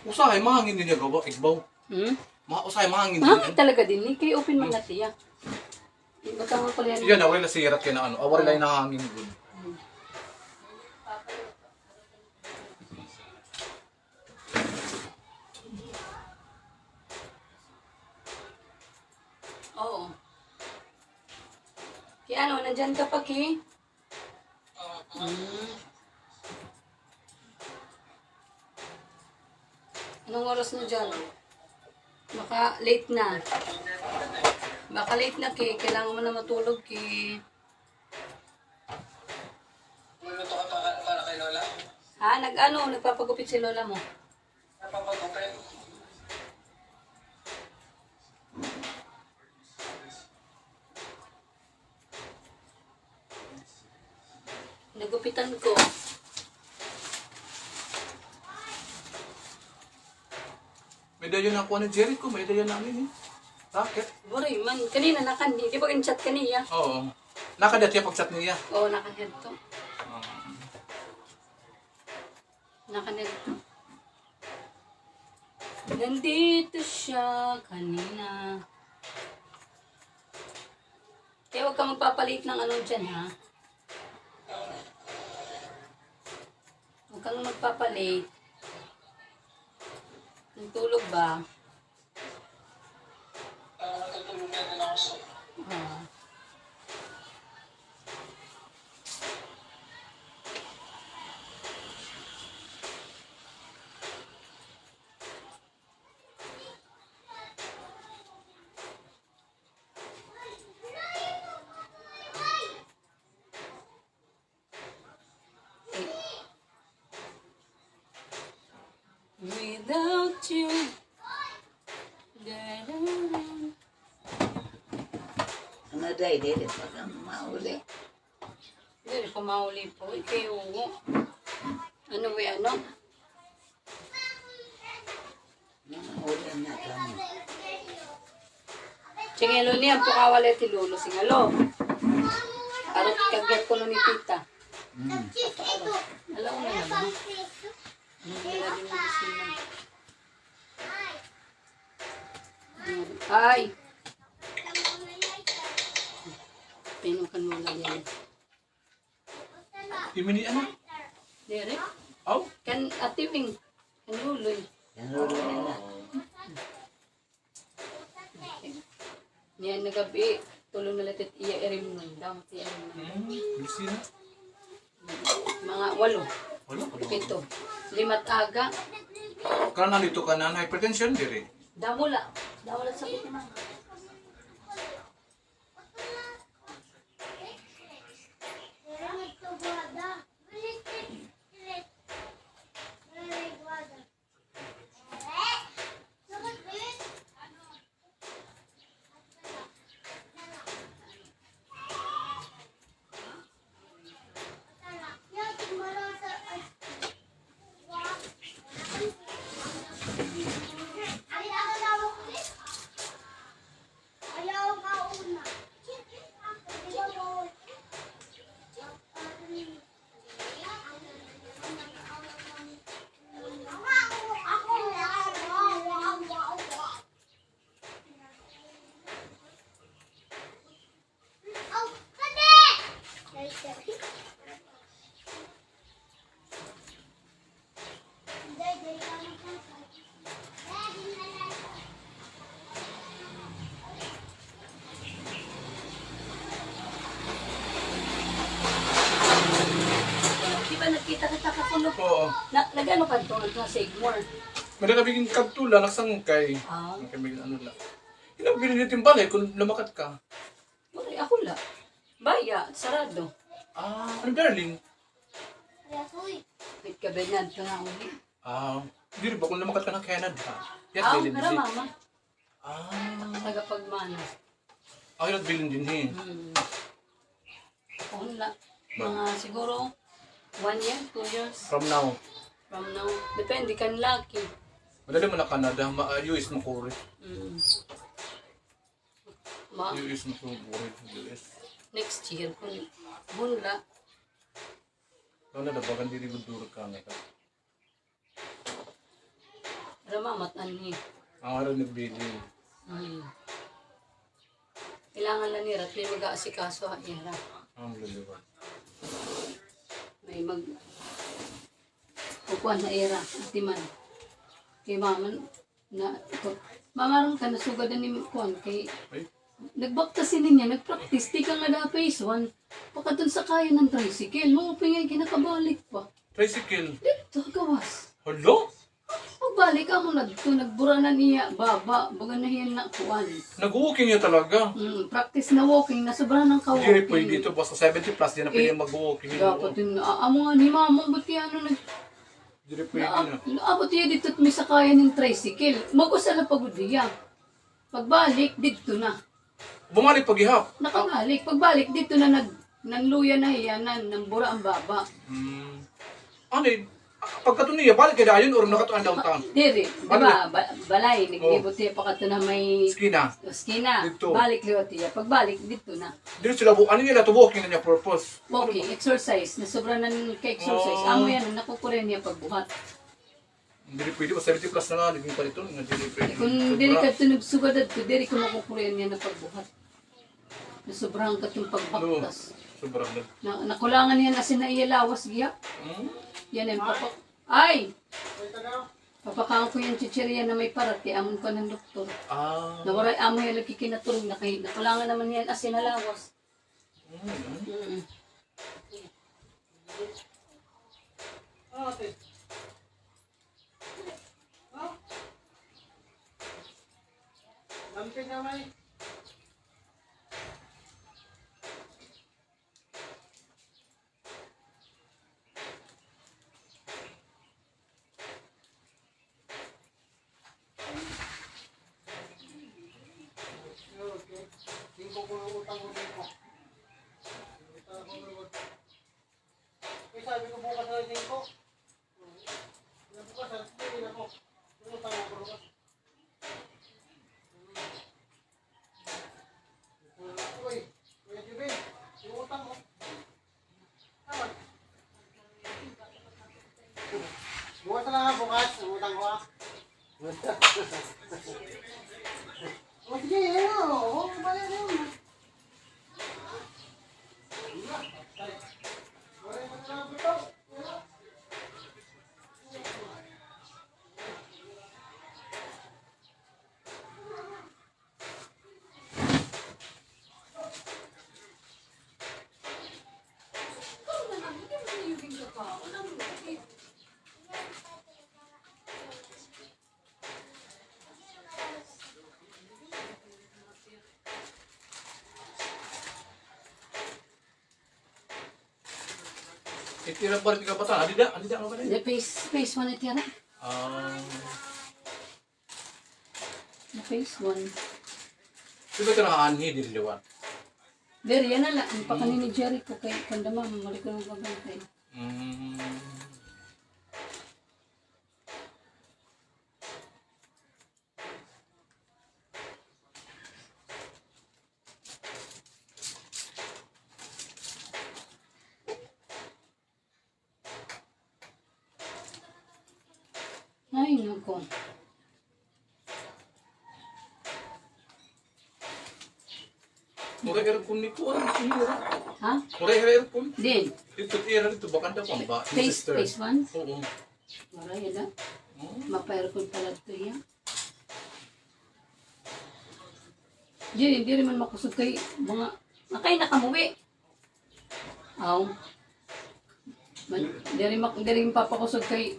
Usahay, mahangin din niya gawa, igbaw. Usahay, mahangin din Mahangin yan. talaga din. Kay open man natin ya. Matanggal pala yan. Yan, awal na sirat kaya na ano. Awal na nahangin din. Oo. Kaya ano, nandyan ka pa, Ki? Anong oras na dyan? Baka late na. Baka late na, Ki. Kailangan mo na matulog, Ki. Luluto ka para kay Lola? Ha? Nagpapagupit si Lola mo? Napapagupit. Nagupitan ko. May dayan na ako ni Jericho, may dayan namin eh. Bakit? Buray man. Kanina nakandi. Di ba in-chat kaniya? Oo. Nakadat yung pag-chat niya. Oo, nakahead to. Nakahead to. Nandito siya kanina. Kaya huwag ka magpapalit ng ano dyan, ha? Huwag kang magpapalit. Nagtulog ba? Natutulog na din ako sa... Ah. Without you. Da-da-da. Ano day, dili pa kang mauli. Hindi ko mauli po. Ikaw uwo. Ano ba ano? Mauli na kami. Singelo niya po kawala ti Lolo. Singelo. Arot kagat ko no ni tita. Alam mo na ba? Nilagay mo kusina. Ay! Pinukan mo lang yan. Imini ano? Dere? Aw? Kan ativing. Kan luloy. Yan ulo nila. Niyan nagabi. Tulong na latit iya erim nun. Damot iya erim nun. Busy na. Mga 8. Wala ka ba? 7. 5 aga. Kaya nandito ka na, hypertension dire. Damula. Damula sa sakit naman. Di ba nakita kita kapulo? Oo. Nag-ano ka ito? Nag-Sigmore. May nakabiging kaptula, nagsangkay. Ah. Nakabiging ano lang. Yung binili yung balay kung lumakat ka. Okay, ako la. Baya, sarado. Ano darling? Wait ka, Bernard, ka nga uli. Hindi rin ba kung lumakat ka ng Canada? Yan, bilin Pero din. mama, tagapagmana. Yun at bilin din eh. Oo la. Mga siguro 1 year, 2 years From now. from now. Depende kan laki. Madali mo na Canada, US mo kuri. US mo kuri. US. Next year, kung bunla. Kau na dabagan diri budurag ka nga. mamat ani. Ang araw nagbili. Kailangan na ni Rat may mag-aasikaso ha Ira. Ang luluwa. May mag kukuan na Ira, atiman. Kay maman na mamaron ka na sugad ni kuan kay Ay, nagbaktasin niya, nagpractice, di ka nga na phase 1. Pagka dun sa kaya ng tricycle, mga pingay kinakabalik pa. tricycle. Dito, gawas. Hello? Pagbalik ako nagbura na niya, baba, baga na yan na kuan. Nag-walking niya talaga. Practice na walking, nasobrahan ng Hindi rin pwede ka-walking. dito. Basta 70 plus, di na pwede mag-walking. Dapat yun, amo nga ni mama, ba't yan ano Hindi rin pwede na. naabot yan dito at may sakayan ng tricycle. Mag-usala pagod niya. Pagbalik, dito na. Bumalik pag-ihap. Nakabalik. Pagbalik, dito na nangluya na hiyanan, nang bura ang baba. Ano eh? Pagkato niya, balik ka dayon or nakatuan downtown? Diri, diba, balay, naglibot Oh. niya pa kato na may Skina. skina. Dito. Balik liwat niya. Pagbalik, dito na. Dito sila, ano nila to walking na niya purpose? Walking, exercise. Nasobra na ka-exercise. Oh. Amo yan, nakukuren niya pagbuhat. Hindi rin pwede. 70 plus na nga, naging pa ito. Hindi rin pwede. Kung diri ka ito nagsugad ko, diri ko makukuren niya na pagbuhat. Nasobrang ka itong pagbaktas. Sobrang na. Nakulangan niya na sinailawas giya. Yan ang papak. Ay! Papakaan ko yung chichirya na may parat. Kaya amon ko ng doktor. Nawaray amo yung nagkikinaturog na kayo. Nakulangan naman yan as sinalawas. Sabi ko bukas na rin ko. Bukas na rin ako. Bukas na ako. Uy, Kuya Jubin, yung utang mo. Tama. Bukas na nga bukas, yung utang ko ah. O sige, ayun o. Bayan yun. Itira pa rin ka bata. Adida ka ba rin? The phase 1 ito yan. The phase 1. Diba ka nakaanhi, diliwan? Diri, yan na lang. Ang pakanin ni Jericho kay Kandama. Mamali ko ng babantay. Ay, nako. Mura aircon ni ko. Ha? Mura aircon. Din. Dito tira dito. Bakanda ko ba? Phase 1? Oo. Wala yan na. Mapayro ko pala ito yan. Hindi rin man makusog kay mga... Nakay nakamuwi. Aw. Hindi rin papakusog kay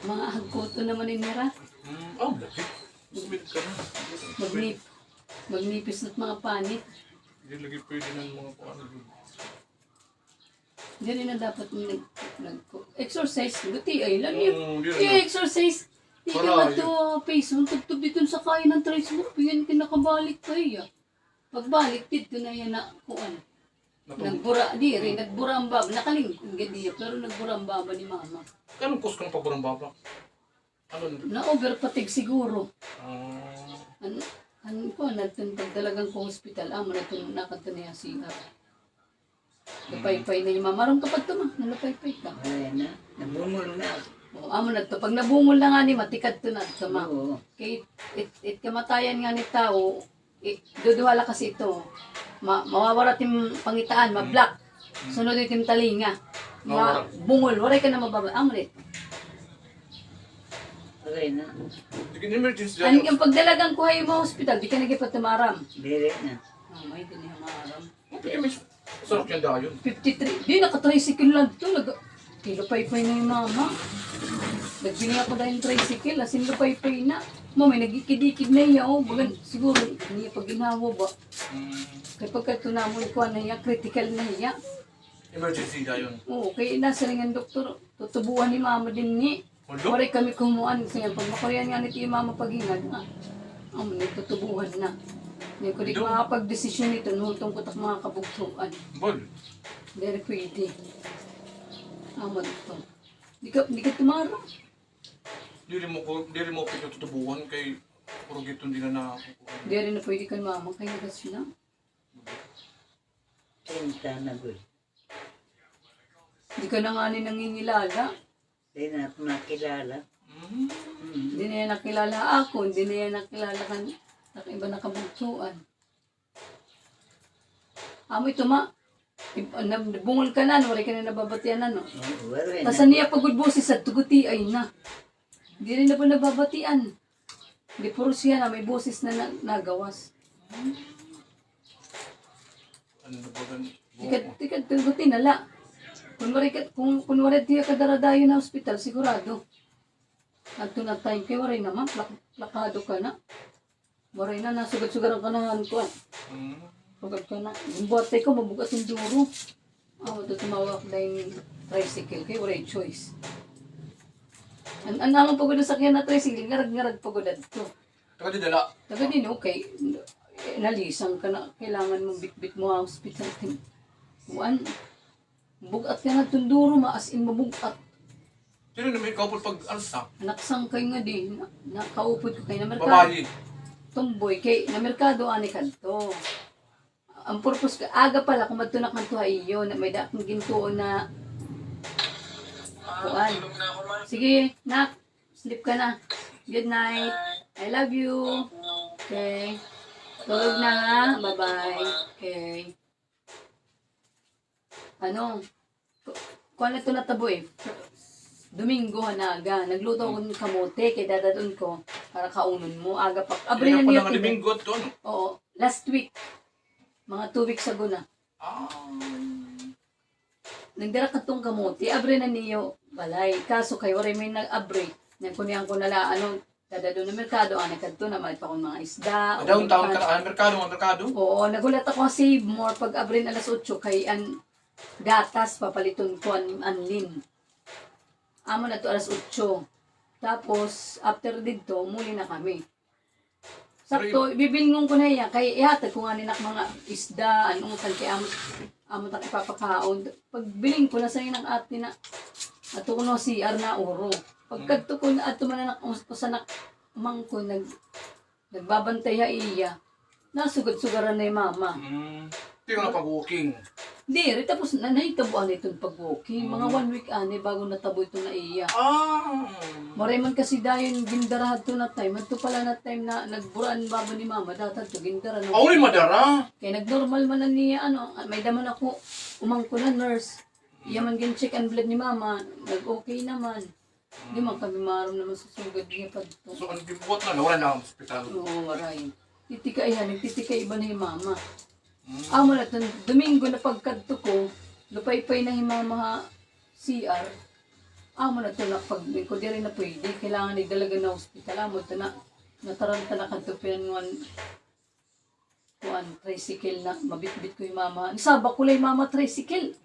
mga hagkoto naman ni Nera. Lapit. Smith ka na. Magnipis na't mga panit. Hindi lagi pwede ng mga paano. Hindi rin na dapat exercise. Buti ay lang yun. Hindi rin. Exercise. Di ka Para, mato face mo. Tugtog dito sa kaya ng tricycle. Yan kinakabalik kayo. Pagbalik dito na yan na kuan. Nagbura. Di rin. Nagbura ang baba. Nakalingkong gadiya. Pero nagbura ang baba ni mama. Anong kus kang paborang baba? Ano? Na-overpatig siguro. Ah, Ano ko, nagtagdalagang ko hospital. Amo na ito nakanta niya siya. Napaypay na yung mama. Marong kapag ito ma. Nalapaypay ka. Ayan na. Nabungol na. O, amo na to. Pag nabungol na nga ni matikad to na to, ma. Oo. Kay it kamatayan nga ni tao, duduhala kasi ito. Mawawara tim pangitaan, ma-black. Sunod tim talinga. Bungol, waray ka na mababa. Amrit. Okay na. Sige, emergency Ano dyan. yung pagdalagang ko ay mo hospital, di ka nagipatumaram. Dili na. May din niya maaram. Okay, may sarap yan dayon. 53. Di, naka-tricycle lang ito. Lupay-pay na yung mama. Nagbili ako dahil tricycle. Asin lupay-pay na. May nagikid-ikid na iya. Oh, bagan, siguro, hindi pag ginawa ba. Kaya pagka ito na mo ikuha na iya, critical na iya. Emergency dayon. Oo, kaya nasa rin ang doktor. Tutubuhan ni mama din ni. Hold Pare kami kumuan. Kaya pag makuriyan nga nito yung mama pag-ingad na. Tutubuhan na. Hindi ko di makapag-desisyon nito. Nutong ko tak mga kabugtuan. Bol. Hindi pwede. Amad ito. Di ka tumara. Dili mo pinatutubuhan kay puro gitong di na nakakuha. Di rin na pwede ka mama. Kaya nagas na. Tinta na gul. Di ka na nga ni nangingilala. Di na ako nakilala. Hindi na yan nakilala ako. Hindi na yan nakilala kan iba na kabugtuan. Amo ito ma. Bungol ka na. Wala ka na nababatian na no. Wala na. Tasan niya pagod boses at tuguti ay na. Hindi rin na po nababatian. Hindi puro siya na may boses na nagawas. Ano na ba gan? Tikat tuguti na la. Kunwari tiya kadaradayo na hospital, sigurado. Adto na time kay waray naman, plakado ka na. Waray na, nasugad-sugaran ka na ko. Sugad ka na. Yung bote ko, mabugat yung duro. Ito tumawak na yung tricycle kay waray choice. Ang naman pagod na sakyan na tricycle, ngarag-ngarag pagod to. Taka di dala. Taga din, okay. Nalisang ka na, kailangan mong bit-bit mo ang hospital. Buwan, bugat ka na tunduro, maasin mabugat. Sino na may couple pag alsa? Naksang kayo nga din, nakaupod ko kayo na merkado. Babayi. Tumboy, kay na merkado ani kadto. Ang purpose ka, aga pala, kung madto na kanto iyo, na may dakong gintuon na kuan. Tulog na ako, ma. Sige, nak, sleep ka na. Good night. I love you. Okay. Tulog na ha. Bye-bye. Okay. Ano? Kuha na ito natabo eh. Domingo hanaga. Nagluto ako ng kamote. Kaya dadadun ko. Para kaunon mo. Aga pa. Abre na Yan pa niyo. naman libinggot to, ano? Oo. Last week. Mga 2 weeks ago na. Nagdara ka tong kamote. Abre na niyo. Balay. Kaso kayo rin may nag-abre. Nagkunyan ko nala. Ano? Dadadun na merkado. Ano? Kadto na. Malit pa akong mga isda. Adawang taon ka na. Merkado. Oo, nagulat ako kasi more pag abrin alas 8 kay gatas papaliton ko anlin. Amo na to alas 8. Tapos after dito muli na kami. Sakto bibilngong ko na iya kay ihatag ko nga ninak mga isda anong kan kay amo ta ipapakaon. Pag biling ko na sa inang ate na ato ko no CR na oro. Pagkadto ko na ato man sa nak mangko nagbabantay ya iya. Nasugad-sugaran na yung mama. Hindi ko na pag-walking. Di, tapos nahitabuan na itong pag-walking. Mga 1 week ani bago natabo ito na iya. Maray man kasi dayon gindarahan to na time. Ito pala na time na nagburaan baba ni mama. Datad to gindara na. Ako rin madara. Kaya nagnormal man na niya may daman ako. Umangko na nurse. Iya man gin-check and blood ni mama. Nag-okay naman. Di man kami maram naman susugad niya pa dito. So, ang gibuot na, wala na ang hospital. Oo, maray. Titika yan, nagtitika iba na yung mama. Amo na ito, Domingo na pagkadto ko, lupay-pay na yung mga CR. Amo na ito, ko di rin na pwede, kailangan igdalaga na hospital. Amo ito na, nataranta na kadto pinanguan, tricycle na, mabit-bit ko yung mama. Nasaba ko lang yung mama tricycle.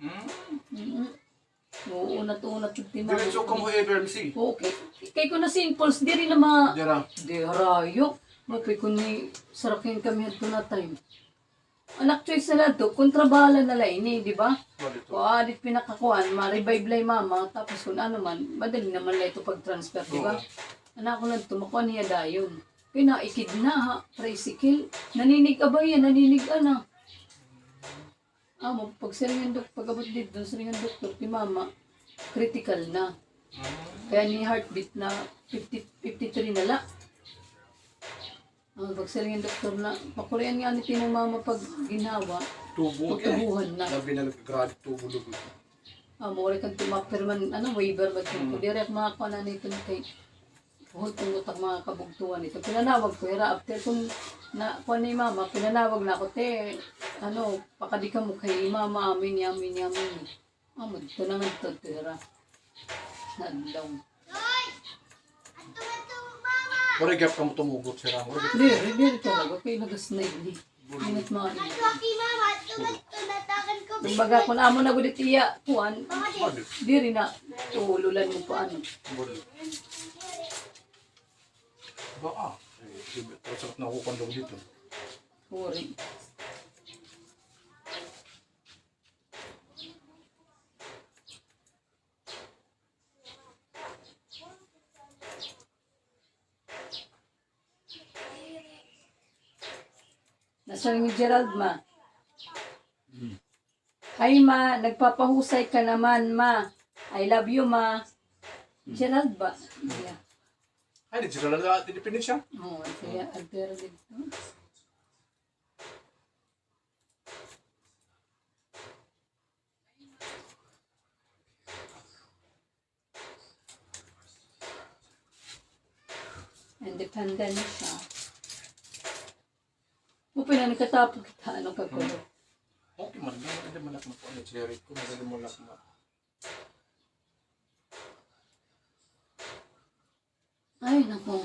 Oo, unat-unat yung tinawag. Diretso ka mo emergency. Okay. Kaya ko na simples, di rin na Dira. di harayo. Mapay ko ni sarakin kami ito na time. Anak choice na lang to, kontrabala na lang ini, di ba? O adit pinakakuan, ma-revive lang mama, tapos kung ano man, madali naman lang ito pag-transfer, di ba? Anak ko lang to, makuha niya dayon. Pinaikid na ha, tricycle. Naninig ba yan, naninig na. Pag abot dito, siringan doktor, ti mama, critical na. Kaya ni heartbeat na 53 na lang. Ang pagsaling yung doktor na, pakurian nga ni tinong mama pag ginawa, Tubo. tutubuhan na. Labi na naggrad tubo lugo. Mawala kang tumapirman, waiver ba ito? Direct mga kuha nito kay buhol kong utak mga kabugtuan ito. Pinanawag ko, after kung na kuha ni mama, pinanawag na ako, pakadi ka mo kay mama, amin. Amod, ito naman ito, tira. Nagdaw. Wala gyap ka mo tumugot sira. Diri talaga, kay nagasnay ni. Ingat mga ito. Kumbaga, kung amo na gudit iya, kuhan, diri na, tululan mo pa ano. Baka. Tapos na ako kondong dito. Puri. Nasaan ni Gerald, ma? Hi, ma. Nagpapahusay ka naman, ma. I love you, ma. Gerald ba? Yeah. Ay, di sila na Pilipino siya. Oo, kaya altera dito. Independent siya. Upin na nagkatapo kita, ano kagano. Okay man, hindi man ako ano cherry ko, hindi mo lang ma. Ay, naku.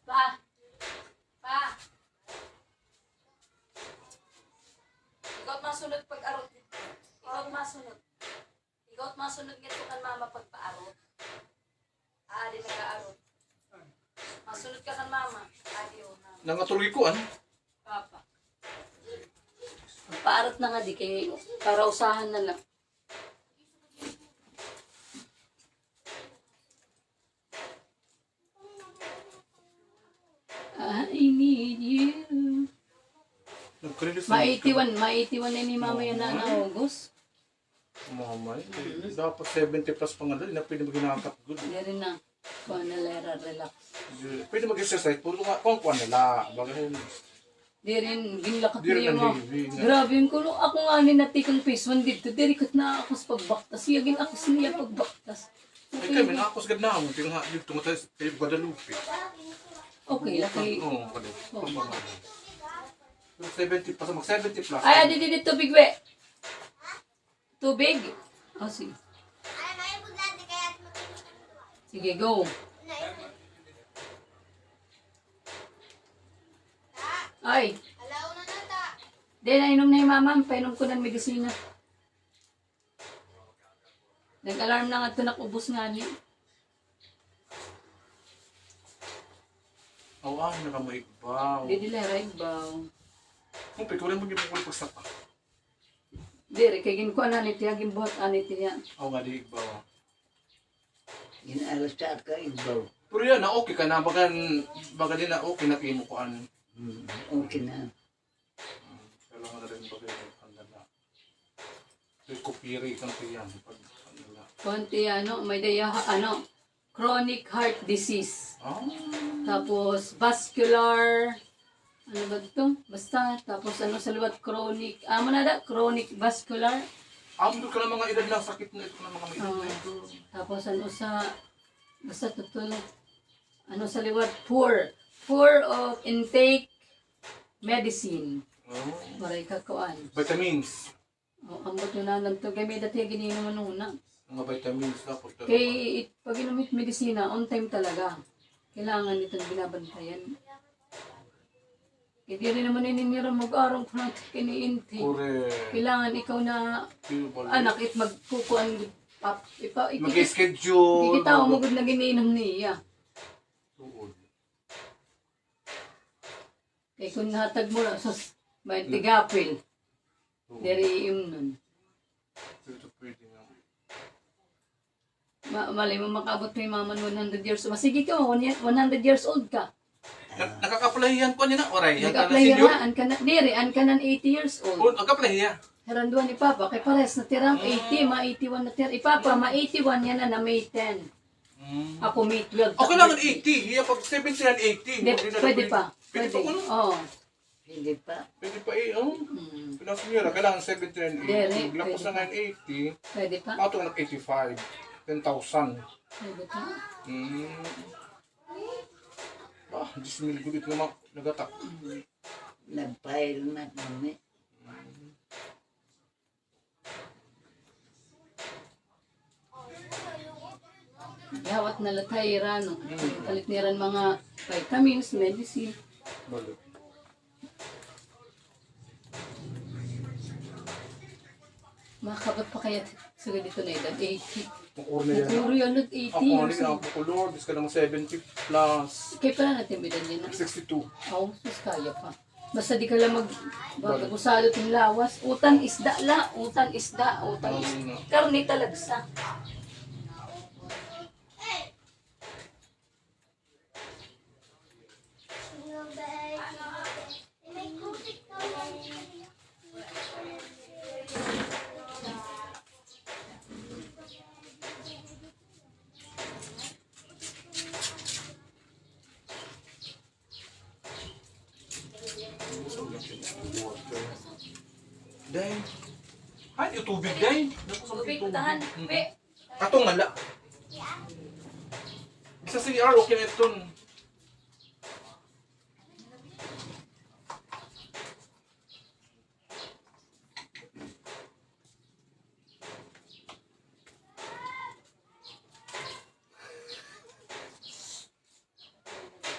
Pa! Pa! Ikaw masunod pag-arot. Ikaw masunod ngito kan mama pagpa-arot. Di nag-aarot. Masunod ka kan mama. Adi o na. Nangatuloy ko ano? Papa. Pagpa-arot na nga di kay para usahan na lang. I need you. Ma-81 na ni mama yan na August. Mamay, dapat 70 plus pa nga dali na pwede mag-ginakap good. Hindi rin na. Kuha na lera, relax. Pwede mag-exercise, puro nga, kung nila. Bagay, Di rin, ginlakat di rin niya mo. nag-living. Grabe yung kuno. Ako nga ninatikang face one dito. Dirikot na ako sa pagbaktas. Yagin ako sa niya pagbaktas. Ay kami, nakakos gad na mo. Tingnan nga, yung tumatay sa Guadalupe. Okay, laki. Oo, kadit. 70 plus, mag-70 plus. Ay, adi tubig, we. Tubig? Oh, sige. Sige, go. Ay. Di, nainom na yung mama. Painom ko ng medisina. Nag-alarm na nga ito, nakubos nga niya. Oo, nakamaigbaw. Di dilera, igbaw. Kung pwede ko rin mag-ibang pagsa pa. Di, kay ginkuha na nito, yung buhat anit niya. Oo nga, di igbaw. Inalas sa ka, igbaw. Pero yan, na okay ka na. Baga din na okay na kimo ko an. Okay na. Kailangan na rin bagay ang lala. So, kupiri kang tiyan. Pag ang lala. Konti, may chronic heart disease. Ah, Tapos, vascular, ano ba ito? Basta, tapos sa liwat, chronic, chronic vascular. doon ka ng mga edad na sakit na ito ng mga may edad na ito. Tapos, basta tutulog. Sa liwat, poor of intake medicine. Oh. Maray kakuan. Vitamins. Ambot yun na lang ito. Kaya may dati gininom nuna. Mga vitamins dapat. Kay, pag inumit medisina, on time talaga. Kailangan itong binabantayan. Hindi rin naman ininira mag-arong kung natin kiniinti. Correct. Kailangan ikaw na anak it magkukuan Mag-schedule. ikitaw mo gud na giniinom niya. Tuod. Kay kung nahatag mo na sus may tigapil. Diri yung nun. Ito pwede nga. Malay mo makabot mo yung maman 100 years old. Sige ka, 100 years old ka. Nakaka-playan ko nila, oray. Yan ka na Nag-apply senior. an ka na, diri, an ka na 80 years old. Oh, nagka-playa. Haranduan ni Papa, kay pares na tirang 80, ma-81 na tirang. Ipapa, ma-81 yan na May 10. Ako May 12. Okay lang ang 80. Iya, pag 70 yan, 80. Pwede pa. Pwede Pwede. pa ko no? Oo. Hindi pa. Pwede pa eh. Oh. Pinas nyo na, kailangan 70 and 80. Dere, Lagpos pwede na ngayon 80. Pwede pa. Pato ng 85. 10,000. Pwede pa. Ah, 10,000 gulit naman nagatak. Nag-file na kami. Yawat na latay rano. Palit niran mga vitamins, medicine. Balik. Makakabot pa kaya sa dito na edad 80. Makuro na yan. Siguro yan, 80 Ako years ano old. ang kukulor. Bis ka naman 70 plus Kaya pala natin bidan yan na. 62. Oo, mas kaya pa. Basta di ka lang magusalo ng lawas. Utang isda la, utang isda, utang isda. Karne talagsa. Day. Ay, yung tubig, day. Tubig, tahan. Pe. Atong ngala. Sa CR, okay na ito.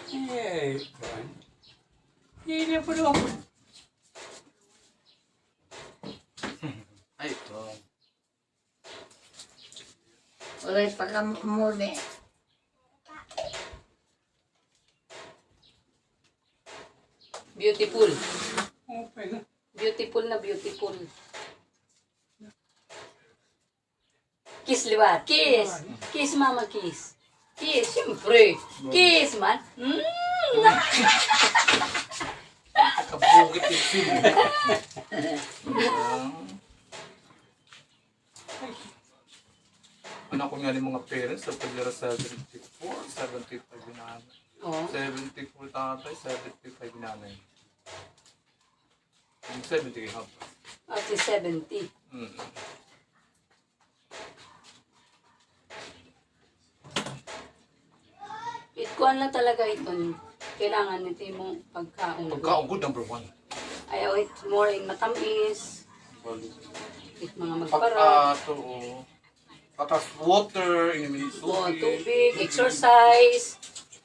Hey, hindi na po naman. Ay, ito. Oray pa ka muli. Beautiful. Okay na. Beautiful na beautiful. Kiss, liwat. Kiss. Kiss, mama, kiss. Kiss, siyempre. Kiss, man. Kabugit yung film. Anak ko nga yung mga parents sa pagira 74, 75 nanay. Oh. 74 tatay, 75 nanay. Yung 70 kay Hap. At 70. Itkuan lang talaga ito. Kailangan nito yung pagkaon. Pagkaunggod, number 1. Ayaw, it's more in matamis. It mga magpara. Pag-ato, o. Tapos water, inimin Oh, tubig. tubig, exercise.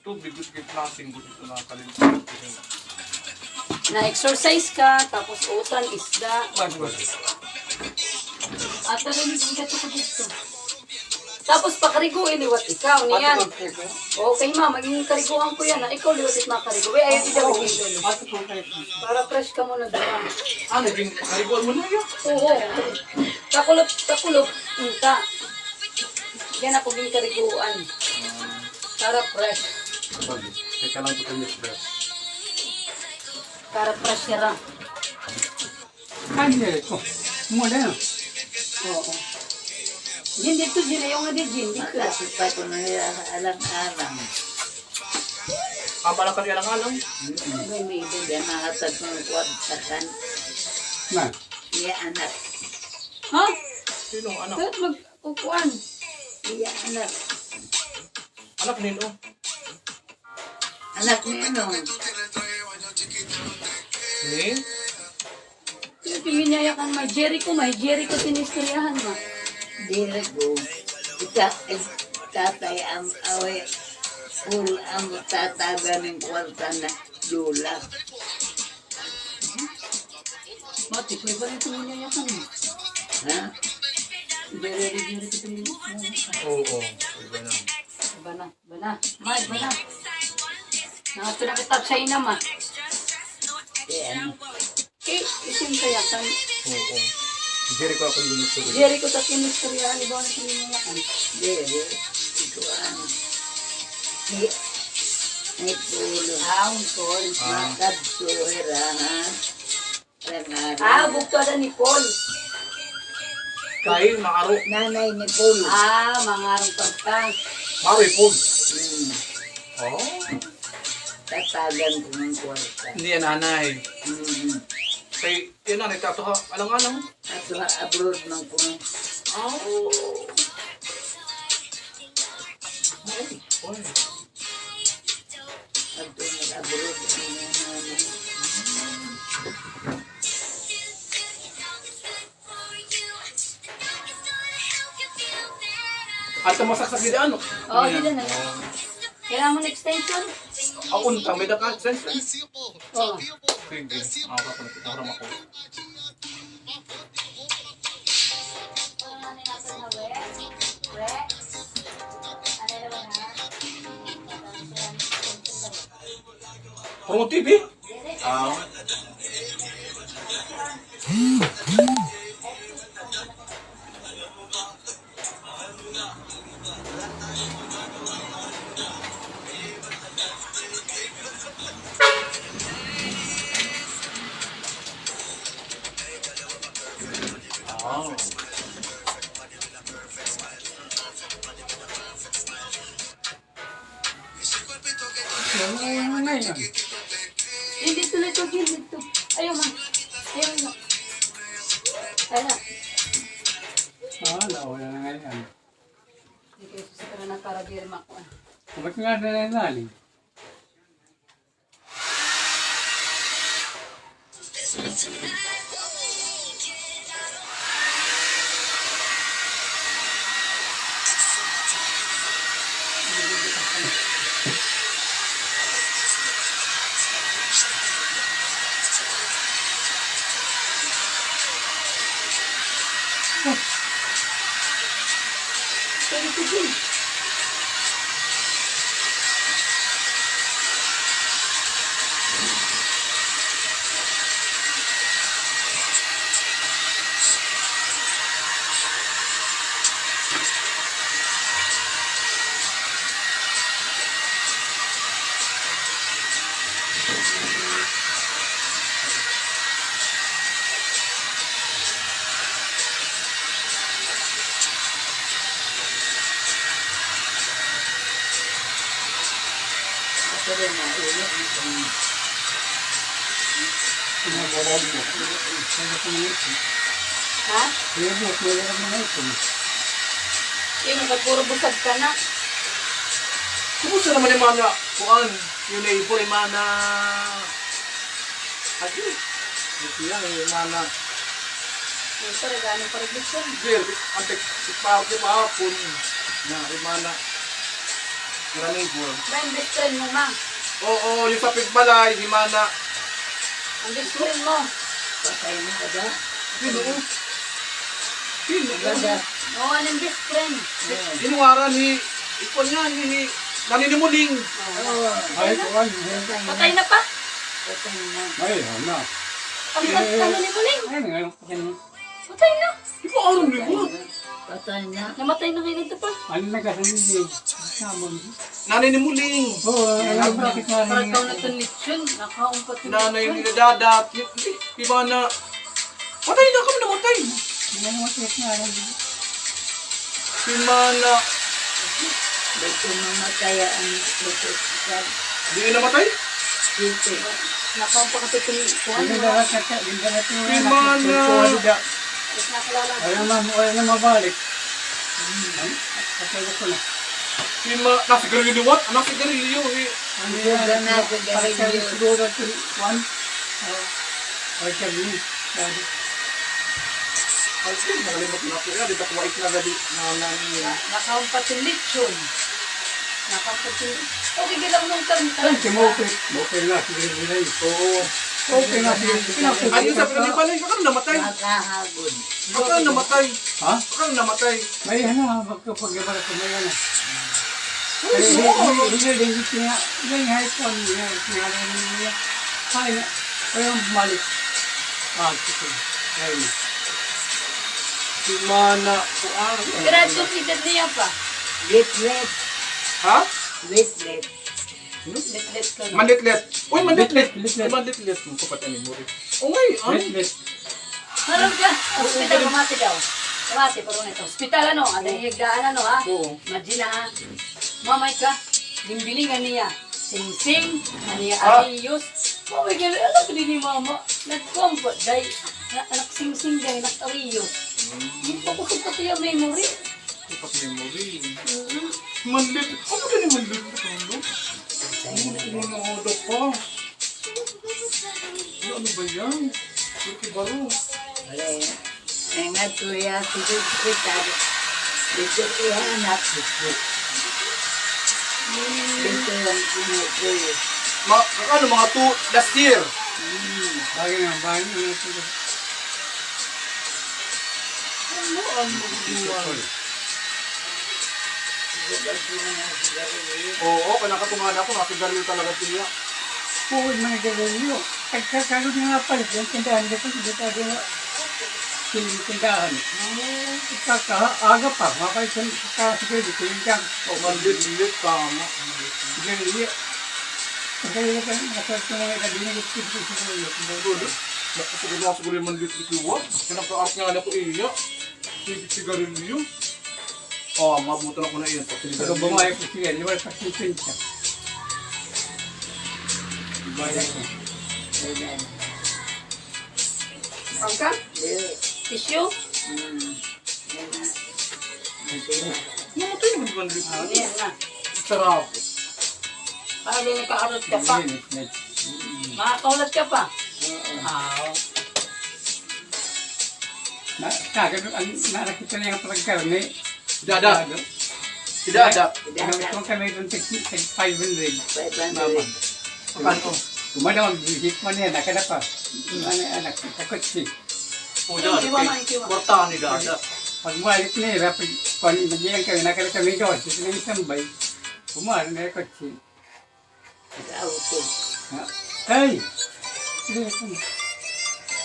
Tubig, good kay plasing, good ito na kalimut. Na-exercise ka, tapos utan, isda. At narinig ang gato ko dito. Tapos pakariguin, liwat ikaw, niyan. Okay ma, maging kariguan ko yan. Ikaw liwat it makarigo. Ayaw ikaw maging para fresh ka muna doon. Ah, naging kariguan mo na yun. Oo. Takulop, unta. Yan ako yung kariguan. Para fresh. Teka lang ito kayo stress. Para fresh siya ra. Oo. Jin, dito, Jin. Ayaw nga din, Jin. Dito. Kasi pa ko na alam-alam. Ah, pala kanya lang alam. May yan nahatag ng kwartakan. Iya anak. Ha? Sino anak? Bakit magkukuan? Iya anak. Anak nino. Anak ni ano? Eh? Tingin niya kan may Jericho tinistoryahan ma. Dili ko. Tatay ang away. Full ang tataga ng kwarta na dula. Mati, pwede ba rin tingin niya kan ma? Ha? Jericho tinistoryahan. Oo. Iba na. Bana. Ma, bana. Nangato na kita sa ina ma. Kaya ano? Okay, isin kaya kan. Oo. Jericho ako yung gusto. Jericho sa kinistorya, di ba na siningakan? Dere, ito ang ni pulo. Ah, Paul. Makadto herahan. Ah, bukto na ni Paul. Kain, makaro. Nanay ni pulo. Ah, mangarong pagka. Maroy Paul. Oh. Tatagan ko ng kwarta. Hindi yan nanay. Kay, yan nanay, tato ka. Alang-alang. At abroad man ko. Oh. Oy. At nag-abroad ang nanay. At masaksak di ano? Oh, di na. Kailangan mo ng extension? Ako unta, may daka sense. Oo. Sige, ako pa na orang ako. Pro TV? Ah. Ah. Hindi tuloy ito, hindi ito. Ayaw ma. Ayaw ma. Ayaw na. Wala na ngayon. Hindi kayo susukara ng karabirma ko. Ba't nga na nalalim? Pwede ko din. Ako rin na ulo. Pinagawa mo. Pinagawa mo ito. Ha? Pinagawa mo ito. Yung puro busag ka na. Kumusta naman yung mana? Kuan, yung neighbor yung mana. Agi. Ito yan, yung mana. Yung pa, regano pa rin gusto. Jel, antek, ipapit pa hapon. Na, yung mana. Yung neighbor. Ba, yung best friend mo, ma. Oo, yung sa pigbalay, yung mana. Ang best friend mo. Patay na ka ba? Sino? Sino? Gada. Oo, anong best friend. Inuwaran ni, ikon yan, ni, naninimuling. Oo. Ay, kuwan. Patay na pa. Patay na. Ay, ano. Ang ano ni Muling. Ay, ngayon pa kayo. Patay na. Di ba aron ni mo? Patay na. Namatay na ngayon ito pa. Ano nagkasabi? Sabon. Naninimuling. Oo, ano bakit nga Parang ikaw na itong lechon. Nakaumpat yung Nanay yung niladadat. Di ba na, patay na kami namatay. Ano masakit nga lang. Si mana, Ba't yung mamataya ang lutot? di na namatay? Dito. Nakaumpat kasi itong kuhan. Hindi na lahat na hindi na lahat yung Imana. Tapos nakalala. Ayaw na mabalik. Patay ko na. Si nasa garilyo, nasa garilyo eh. Ano Buga na sa Parang garilyo. siguro ito, one. Ay, sabi. Sabi. Ay, sige, nakalimot na ako. Di ba kuwait na gadi na niya. Nakaumpat yung lechon. Nakaumpat yung... Okay, gilang nung tarantara. Ay, kumupit. Mupit na, sige nila yun. Oo. Okay na, sige. Ayun sa pinanibalay, kakang namatay. Makahagod. Kakang namatay. Ha? Kakang namatay. May ano, magkapag-ibala ko may ano. Ay, Hindi, so, hindi niya. Hindi nga ito niya. Singalan niya. Kaya na. Kaya bumalik. Sige. Ayun. Simana ko Pero ito edad niya pa. Litlet. Ha? Litlet. Let ka na. Manditlet. Uy, manditlet. Litlet. Manditlet. Ang kapatid mo rin. Oh, ngay. Litlet. Meron ka. Hospital, mamati daw. Mamati, parang ito. Hospital ano, ada higdaan ano ha. Oo. Imagine ha. Mamay ka. Limbilingan niya. Sing-sing. Aniya Ah. aliyos. Mamay ka. Alam ko din ni mama. Nagkomfort. Day. Anak sing-sing day. Nagtariyos. Hindi pa kusog pati yung memory. Kapat memory. Mandit. Ano ka ni mandit? Ano na pa? Ano ba yan? Ricky Baro. Wala yan. Ay nga tuya sa hospital. Dito ihanap dito. Dito lang sinukuyo. Ano mga last year? Bagay nga, bagay nga. Ano ang magdiwan? Oo, kanakatungan ako. Nasigarilyo talaga siya. Puwag mga gagalyo. Pagkakalo niya nga pala, yung tindahan dito, dito nga. Tindahan. Aga pa, makay sa kasigay dito yung junk. Oh, mandit. Tama. Gagalyo. Pagkakalo ka, masarap yung mga kadinig dito siguro. Siguro yung mandit ikiwa. Kinaka-art nga na ko iya. Sigarilyo. Oh, mabuto na ko na iyan. Pag bumayag ko siya, liwal pa siya siya. Bayag ko. Angka? Tissue? Namatay naman yung mandit. Ayan na. Sarap. Parang nagkaarot ka pa. Makakaulat ka pa. Kagad, nakakita niya ang pagkarni. Dada. Tidak ada. Gamit ko kami doon sa 500. 500. Paano? Kumana mag-visit mo niya, nakada pa. Anak, takot siya. O dada. Kwartahan ni Dada. Pag balik niya, rapid, kung nagyayang kami, nakada kami doon. Sa nang isambay, kumana na takot siya. Auto. Ay!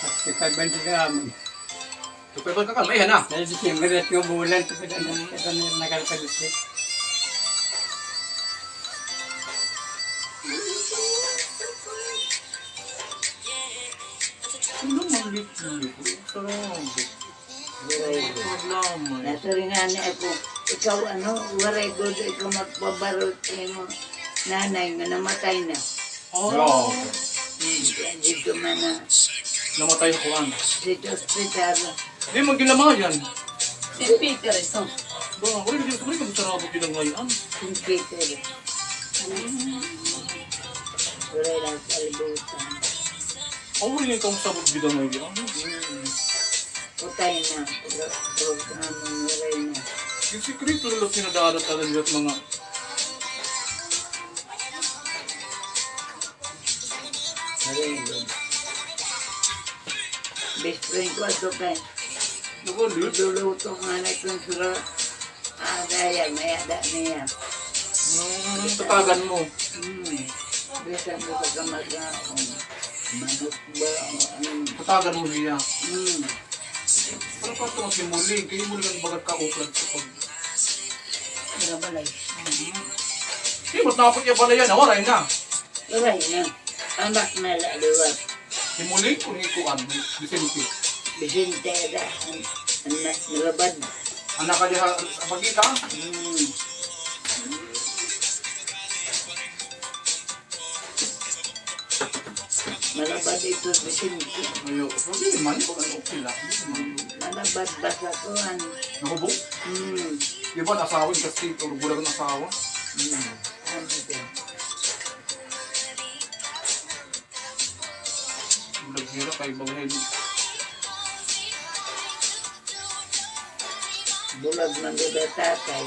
Kasi 500 ka amin. Tupepan ka kalma, yan na. Dahil December at yung bulan, ito na nakalpadot siya. Ano mandit niyo? Sarap. Salamat. Nasuringan ako. Ikaw ano, waray good, ikaw magpabarot mo. Nanay nga namatay na. Oh. Kaya dito man na. Namatay ko an. Dito hospital. Di magilamayan. St. Peter, ito. Ba, wala din ko rin sarap din ngayon. St. Peter. Waray lang sa alibutan. Oh, wala yung sabot bidang ngayon. Utay na. Programa waray na. Yung sikreto nila sinadalat talaga at mga Waray doon. Best friend ko ato kay. nagulit. Luluto nga na itong sura. Gaya, may ada niya. Tatagan mo. Bisa mo ka kamag-aon. Manok ba? Tatagan mo niya. Hmm. Para pa ito magsimuling. Kaya mo lang bagat ka uklan sa pag... Nagabalay. Eh, ba't nakapag niya pala yan? Nawaray na. Waray na. Anak na laliwat. Simuling kung ikuan. Vicente. Bisinte da. Anak nilabad. Anak ka niya sa pagkita. Malabad ito Bisinte. Ayo. Hindi man. Pag ano okay lang. Malabad basa ko ano. Nakubok. Di ba asawa yung kasi o bulag ng asawa? Ano ito? Bulag nila kay Banghen. Bulag ng bida tatay.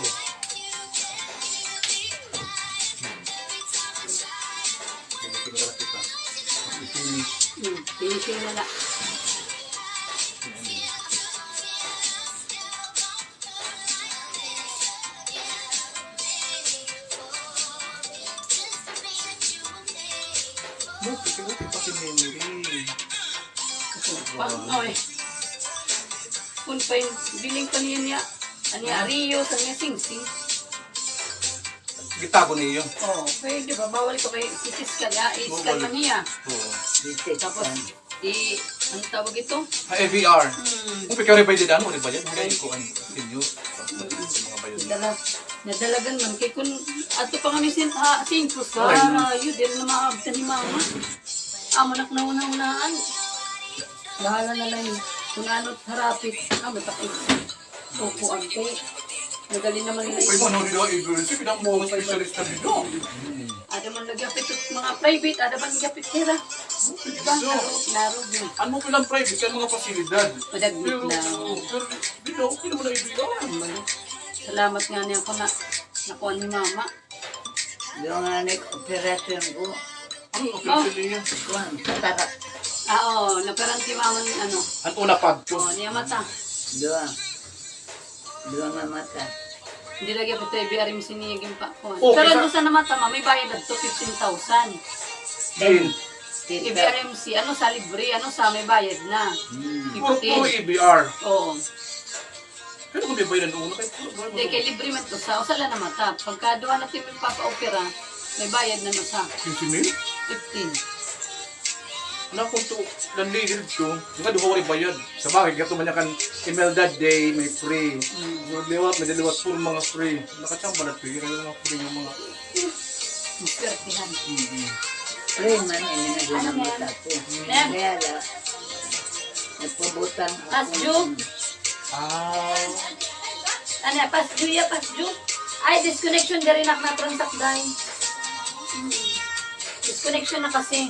Tingnan kita. Pinising na na. Buti pa si Memory. Pag, oy. Kung pa yung biling pa niya, Rio, sa niya sing-sing. Gitago niyo. Oo, pwede ba? Bawal ko kayo sitiskan. I-scan man niya. Oo. Tapos, ano tawag ito? AVR. Kung pikaw rin ba yung dano, rin ba yan? Kaya ko ang inyo. Mga bayo. Nadalagan man. Kaya kung ato pa kami singkros ka, yun, din na maabta ni mama. Amanak na unang-unaan. Bahala na lang yun. Kung ano't harapit, matakit. Opo, ante. Nagali naman nila Ay, ano nila emergency, pinang mga specialist na dito. ada man nagapit mga private, ada man nagapit kira. Diba? Laro din. Ano mo pilang private, yan mga pasilidad. Madagmit Pero, na. dito, okay naman na ibigay. Salamat nga niya ako na nakuha ni mama. Yung nga nag-operasyon ko, Ano ang operation niya? kuhan, katarak. Oo, naparang si mama ni ano. Ang una pagto. Oo, niya mata. Dua na mata. Hindi lagi ako tayo biarim siniging pa ko. Oh, Pero isa- ano sa namata ma, may bayad na to 15,000. Din. BRMC, ano sa libre, ano sa may bayad na. Puro 15. EBR. Oo. Pero kung may bayan ng una, Hindi, kay libre man to sa, o sa na mata. Pagka doon natin may papa-opera, may bayad na na sa 15 mil? 15. Ano kung ito, nanligid ko, nga duha rin bayad. Sa bagay, gato man kan email that day, may free. May diliwat, puro mga free. Nakachamba na free, kaya mga free yung mga... Maspertihan. Play man, ini nagunamot ako. Ma'am? Kaya la, nagpabutang ako. Pasju? Ano, pasju ya, pasju? Ay, disconnection na rin ako na transact dahil. Disconnection na kasi.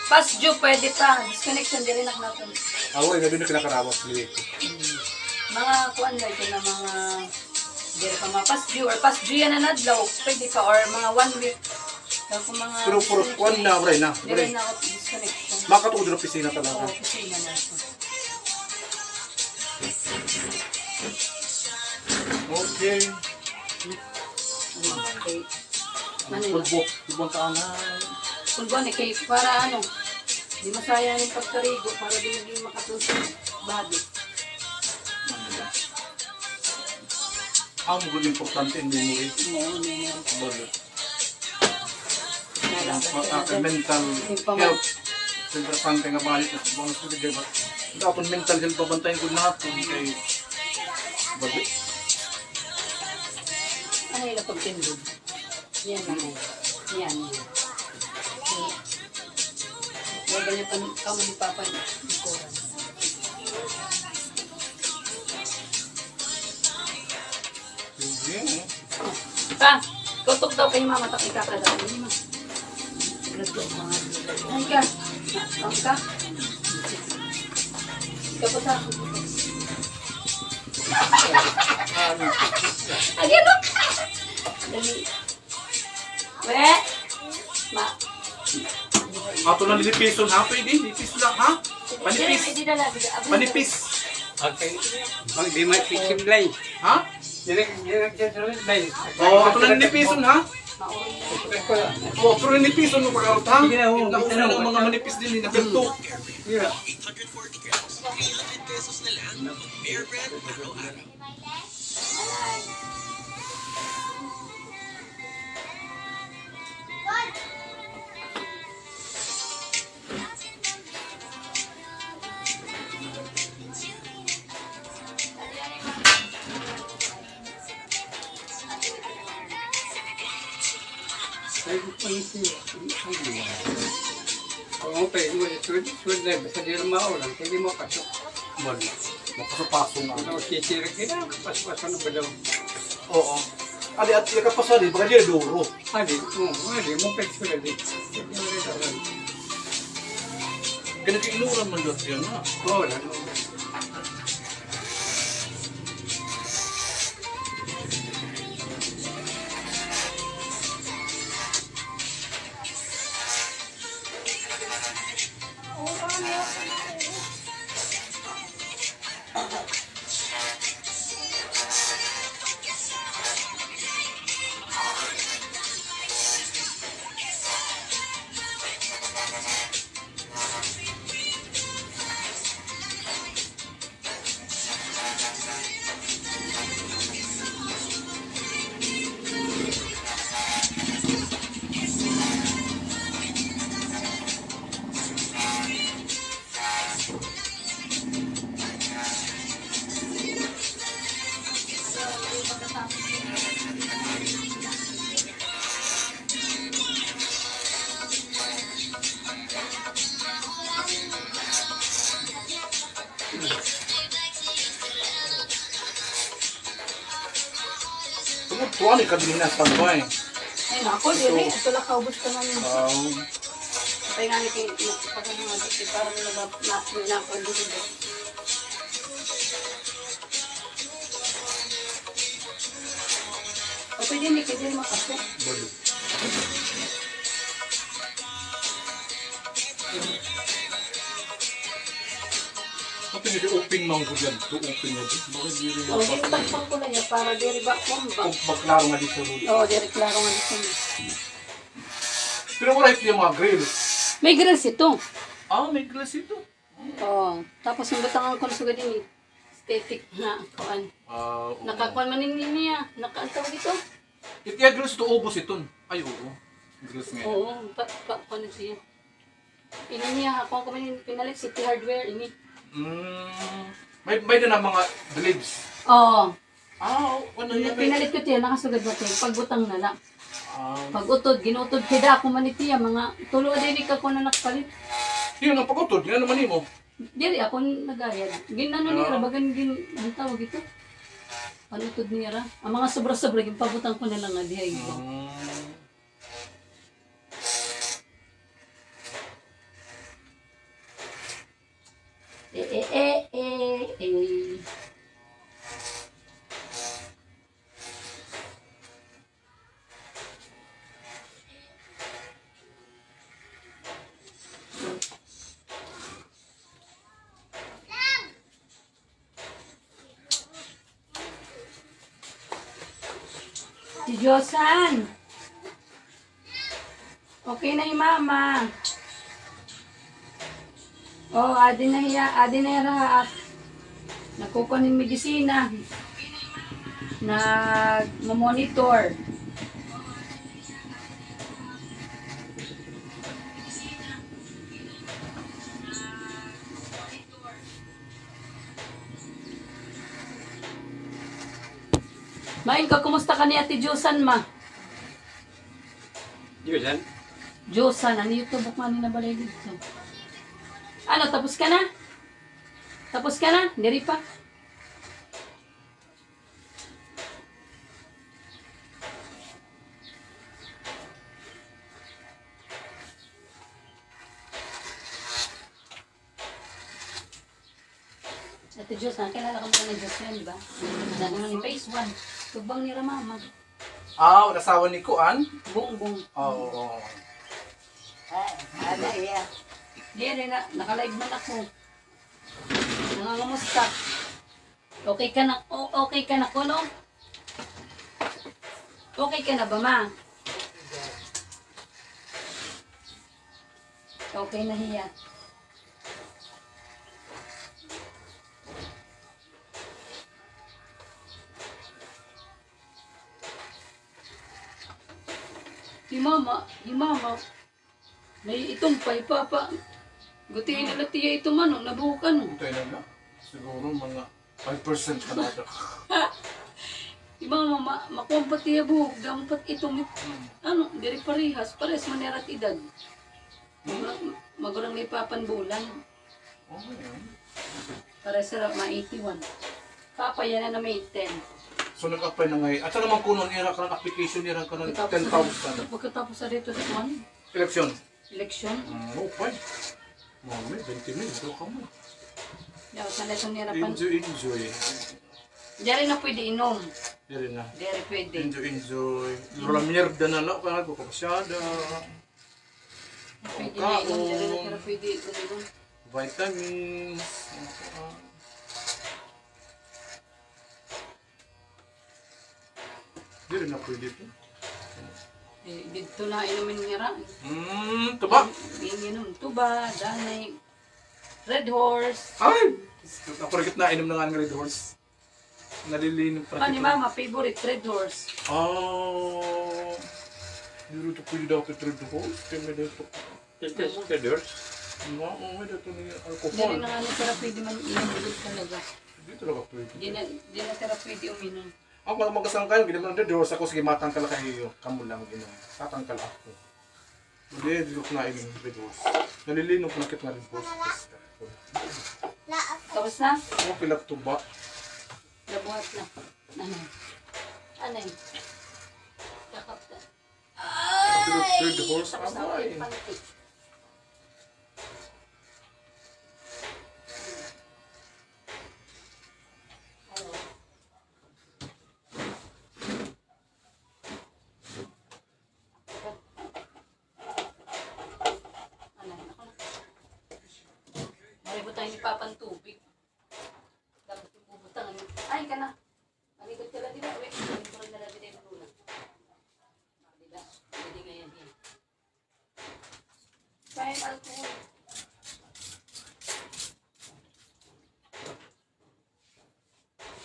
Pasju, pwede pa. Disconnection na rin ako na transact. Ako rin, gabi na kinakarawas. Mga kuan na ito na mga dire pa mga pasju or pasju yan na nadlaw. Pwede pa or mga 1 week. Kung mga Pero puro kuwan na, wala na. dire na ako disconnection. Makatuod na pisina Oo, talaga. kasi na na ito. Okay. Okay. Manila. Pulbok, ibang kaangan. Pulbon, kay para ano, di masaya yung pagkarigo para di maging makatusin body. Ang mga importante in memory. Oo, meron. Bullet. Nalaman Mental health. Importante nga balik na. Bonus ko diba? Dapat mental health babantayan ko natin kay Bullet. ano yung pagtindog? Yan na yan. Yan, yan. Huwag niya kamo ni Papa ni Koran. Sige. Pa, tutok daw kay Mama tak ikakadaw. Ay ka. Ang ka. Ikaw sa ako. Agyan mo. Dali. We. Ma. Ato na nilipison ha? Pwede? Nilipis lang ha? Panipis. Hindi na lang. Panipis. Okay. Mag di may fiction line. Ha? Direk line. Oo, ato na nilipison ha? Maurong. Oo, pero nilipison mo pag-out ha? Sige na, oo. Nauna ng mga manipis din na ganito. Yeah. Kung pwede mo suwad na basta di lang maulan, pwede mo pasok. Wala. Makasapaso nga. Ano, sisirik kita, pas-pasan na ba daw? Oo. Adi at sila kapasali, baka di duro. Adi, mo pwede suwad di. Ganito inuran man doon yun ha? Oo, lalo. Tuwan ka din na standby. Ay, ako, dili. Ito lang kaubos ka namin. Um, Kaya nga, pag ano nga, parang napag-dito. O, pwede hindi makasya. balo. Kapag nag-open man ko dyan, to open mo dyan. Bakit di rin O, dito tagpang ko na niya para diri ba kumba. Kung maklaro nga dito rin. Oo, diri klaro nga dito. Pero wala ito yung mga grill. May grills ito. Ah, may glass ito. Oo. Tapos yung batangang konsuga din eh. Aesthetic na kuan. Ah, oo. Nakakuan man niya. Nakaantaw dito. Ito yung grills to ubos ito. Ay, oo. Grills nga. Oo. Kuan siya. Ini niya. Ako ko man pinalit City Hardware. Ini. May din ang mga blades. Oo. Ah, ano yan? Pinalit ko tiya. Nakasugad ba tiya. Pagbutang na lang. Ah, Pag-utod. Ginutod. Kida ako man itiya. Mga tulo din ka ko na nakapalit. yun ang pagkutod. Yan naman mo. Diri ako nagayad. Ginano niya ra bagan ang tawag ito. Panutod niya ra. Ang mga sobra-sobra pabutang ko na lang nga dihay ko. Eh. Si Josan. Okay na yung mama. Oh, adi na rahat. Nakukuha ng medisina. Nag-monitor. Main ka, kumusta ka ni Ate Josan, ma? Josan? Josan, ano yung tubok man na balay dito? Ano, tapos ka na? Tapos ka na? Hindi pa? Ate Josan, kilala ka mo na Josan, di ba? Nagano ni Phase 1. Tubang ni Ramama. Ah, nasawa ni Kuan? Bongbong. Oo. Ano yan? Hindi, nakalive man ako. Nangangamusta. Okay ka na, okay ka na, Kuno? Okay ka na ba, ma? Okay na hiya. Si mama, may itong papa. Gutiin nila tiya ito man, nabuhukan. Ito yun na. Siguro mga 5% ka na ito. Si mama, makumpat tiya buhok, dampat itong, ano, diri parehas, pares manerat edad. Magurang may papan bulan. Oh, yan. Pares sarap ma 81. Papa yan na may 10. So nag-apply na ngayon. At saan naman kunon ira ka ng application nira ka ng 10,000. Pagkatapos sa dito sa one, Election. election. Oh, fine. Mami, 20 mil. Ito ka mo. Yaw, sa leto nila pan. Enjoy. Diri na pwede inom. Diri na. Diri pwede. Enjoy. Lura mierda na lang. Kaya ko kasyada. Pwede na inom. Diri na pero pwede inom. Vitamins. Diri na pwede ito. Dito na inumin nira. Tuba. Inom tuba, danay. Red Horse. Ay! Nakurigit na inom na nga ng Red Horse. Nalilinom pa. Ano ni mama, favorite Red Horse. Ah. Dito ito pwede daw kay Red Horse. Kaya may dito. Tedors? May dito ni Diri alcohol. na nga ni tira pwede man inom dito talaga. Dito lang pwede. Di na tira pwede uminom. Ako pag magkasang kayo, ginawa ng Red Horse ako. Sige, matangkal kayo. Kamu lang inom. Tatangkal ako. Hindi, dito ko na inom Red Horse. Nalilinom ko nakit na Red Horse. Tapos na? Okay lang ito ba? Nabuhat na. Ano? Ano yun? third horse. Tapos na ako Abay. yung pancake. Ano? Ano? Ako na. Maribo tayo ni Papang tubig. Dapat yung bubutang. Ay, ka na. Malikot ka lang din. Uy, malikot ko rin na lang din yung luna. Diba? Pwede ngayon din. Kahit alcohol.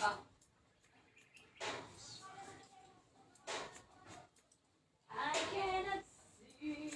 Ah. I cannot see.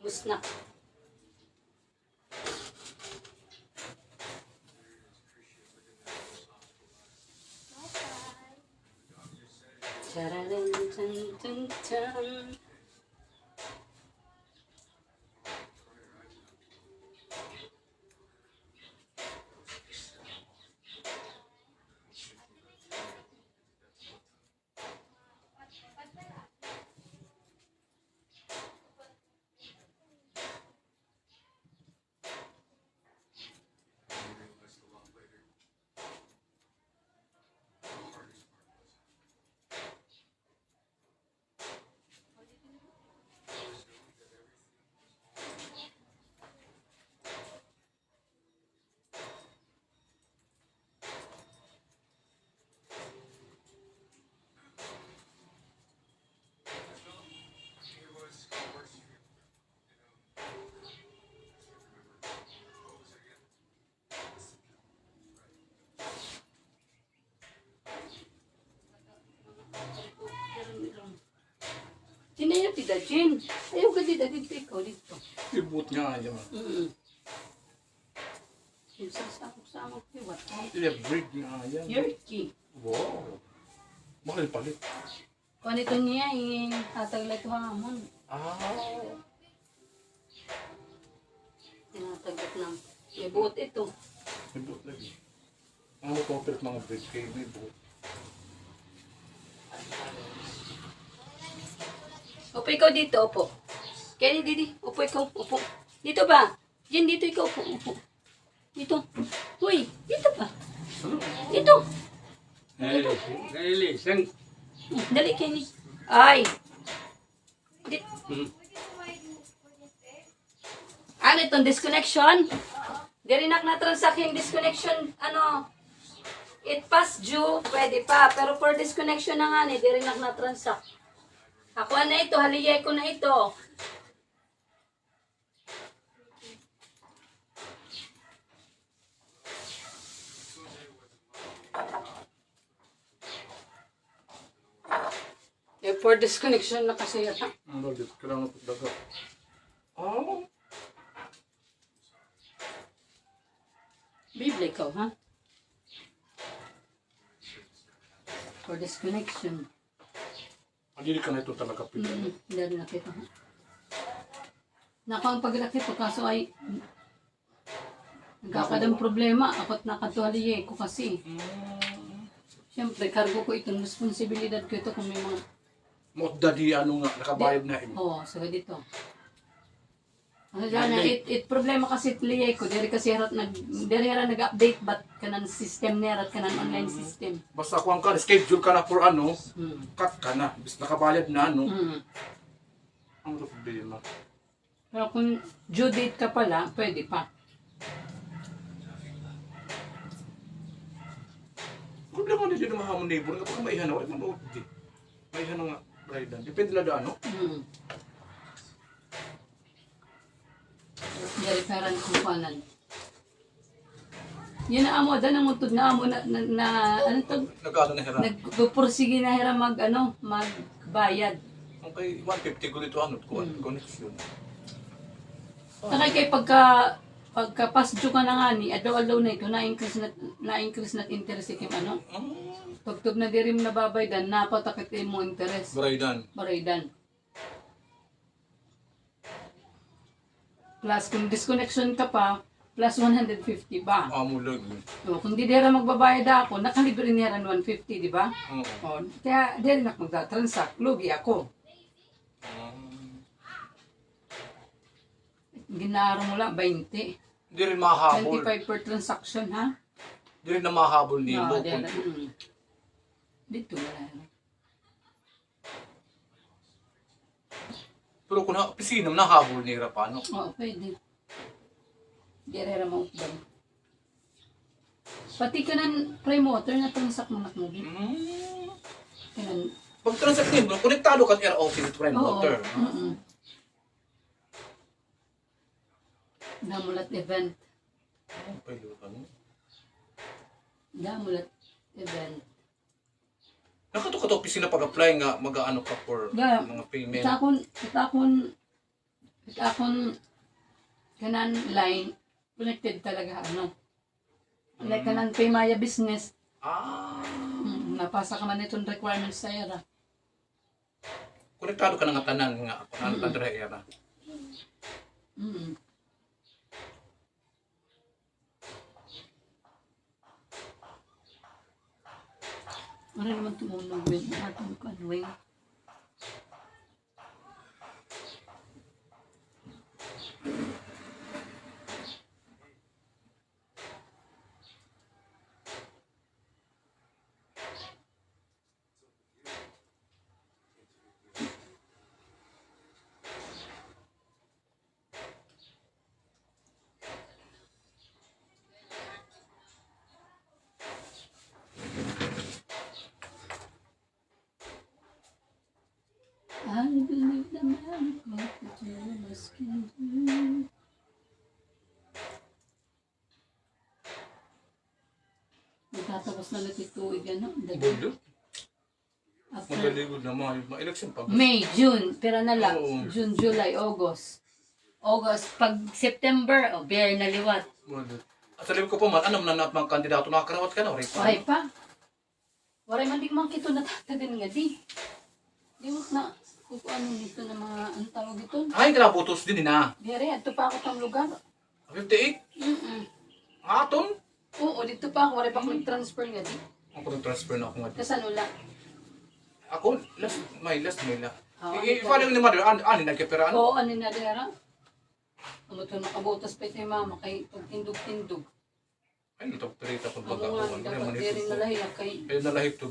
Musnak. Chararan, chan, chan, chan. Sino yung tita Jen? Ayaw ka dito, dito ikaw, dito. Ibut nga yan. Yung sasakok-samok piwat. Break nga yan. Yerky. Wow. Mahal palit. Kung ito niya, tatagla ito hamon. Tinataglat ng may buot ito. May buot lagi. Ang mga mga break kayo, may buot. Upo ikaw dito, upo. Kenny, Didi, upo ikaw, upo. Dito ba? Jen, dito ikaw, upo, upo. Dito. Uy, dito ba? Dito. Dali, sang. Dali, Kenny. Ay. Ano itong disconnection? Dirinak na transaction disconnection, ano, it past due, pwede pa. Pero for disconnection na nga ni, dirinak na transact. Ako na ito, haliyay ko na ito. For disconnection na kasi yata. Ano ulit? Kailangan ko dagat. Oh. Bibli ikaw, ha? For disconnection. Hindi ka na ito talaga pila. Hindi rin nakita, ha? Nako ang paglaki ko, kaso ay nagkakadang problema. Ako't nakatuwaliye ko kasi. Siyempre, cargo ko itong responsibilidad ko ito kung may mga... Mo daddy ano nga nakabayad na imo. Oo, so dito. Ano dyan, problema kasi liyay ko, diri kasi diri nag-update bat kanan system niya at kanan online system. Basta kung ka schedule ka na for ano, cut ka na. Bis nakabayad na ano. Ang problema. Pero kung due date ka pala, pwede pa. Problema na dito mahamon neighbor kapag may ihanaw ay mabawag di. May ihanaw nga raidan. Depende lang da ano. Diri parang kumpanan. Yan na amo, dan ang mutod na amo na ano to? Nagkano na hira. Nagpupursige na hira magbayad. Okay, 150 ko dito ano ko connection. Takay kay pagka-pasdyo ka na nga ni, adaw-adaw na ito, na-increase na interest ikim ano. Tugtog na diri mo nababaydan, napatakit mo interest. Raidan. Baraydan. Plus, kung disconnection ka pa, plus 150 ba? Amo lag. So, kung di dira magbabayad ako, nakalibre niya 150, di ba? Oo. O, kaya diri na magta-transact, lugi ako. Ginaro mo lang, 20. Di rin mahabol. 25 per transaction, ha? Di rin na mahabol nimo. Oo, dira. Dito wala. Pero kung opisina mo nahabol ni paano? Oo, pwede. Dira mo ukbang. Pati ka ng pre-motor na transact mo mo. Kanan. Pag transact nimo, konektado ka sa ROC with prime Oo. motor. Damulat event. Pwede ka no? Damulat event. Nakato ka opisina pag-apply nga mag-aano ka for Yeah. mga payment. Itakon kanan line connected talaga ano. Like kanan Pay Maya business. Napasa ka man itong requirements sa era. Konektado ka na nga tanan nga ano ka dira era. Ano naman tumunog wing? Atong ko ano wing? I believe the man of the universe can do. Magtatapos na natin tuig ano? Bodo. After Magaligod na mga election pag. May, June, pero na lang. Oo. June, July, August. Pag September, bear na liwat. Bodo. At sa libo ko po man, ano man na mga kandidato nakarawat ka na, Waray pa. Waray man di man kito natatagin nga di. Di mo na, kung ano dito na mga, ang tawag ito. Ay, grabutos din na. Biyari, ato pa ako tang lugar. 58? Aton? Oo, dito pa ako. Waray pa akong transfer nga di. Ako nag-transfer na ako nga. Kasan wala. Ako, last may la. Ah, Paano ni mother, ani nagkapiraan? Oo, ano na dera. Ano ito nakabutas pa ito yung mama kay pagtindog-tindog. Ay, ito perita kung Ako baga. nga, dapat di rin nalahiyak kay Ay, nalahit to.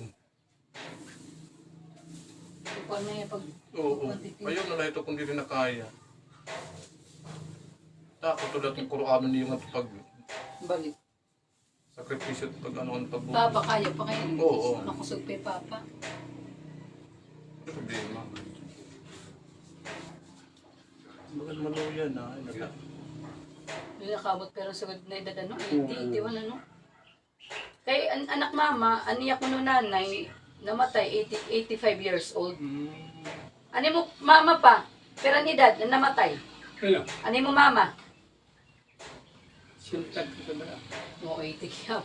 kukuha na yan pag Oo. Ayaw nalahit to kung di rin nakaya. Takot to dating Qur'ano niyo nga pag balik. sakripisyo at pag ano pag Papa, kaya pa kayo. Oo. Nakusog pa yung papa. problema. Bakit maluyan na? Ay, naka. Hindi nakabot pero sugod na edad ano, 80, 81 ano. Kay anak mama, aniya ko no nanay, namatay, 85 years old. Ani mo mama pa, pero ni dad, namatay. Ano? Ani mo mama? Sintag ko ba? Oo, 80 kaya.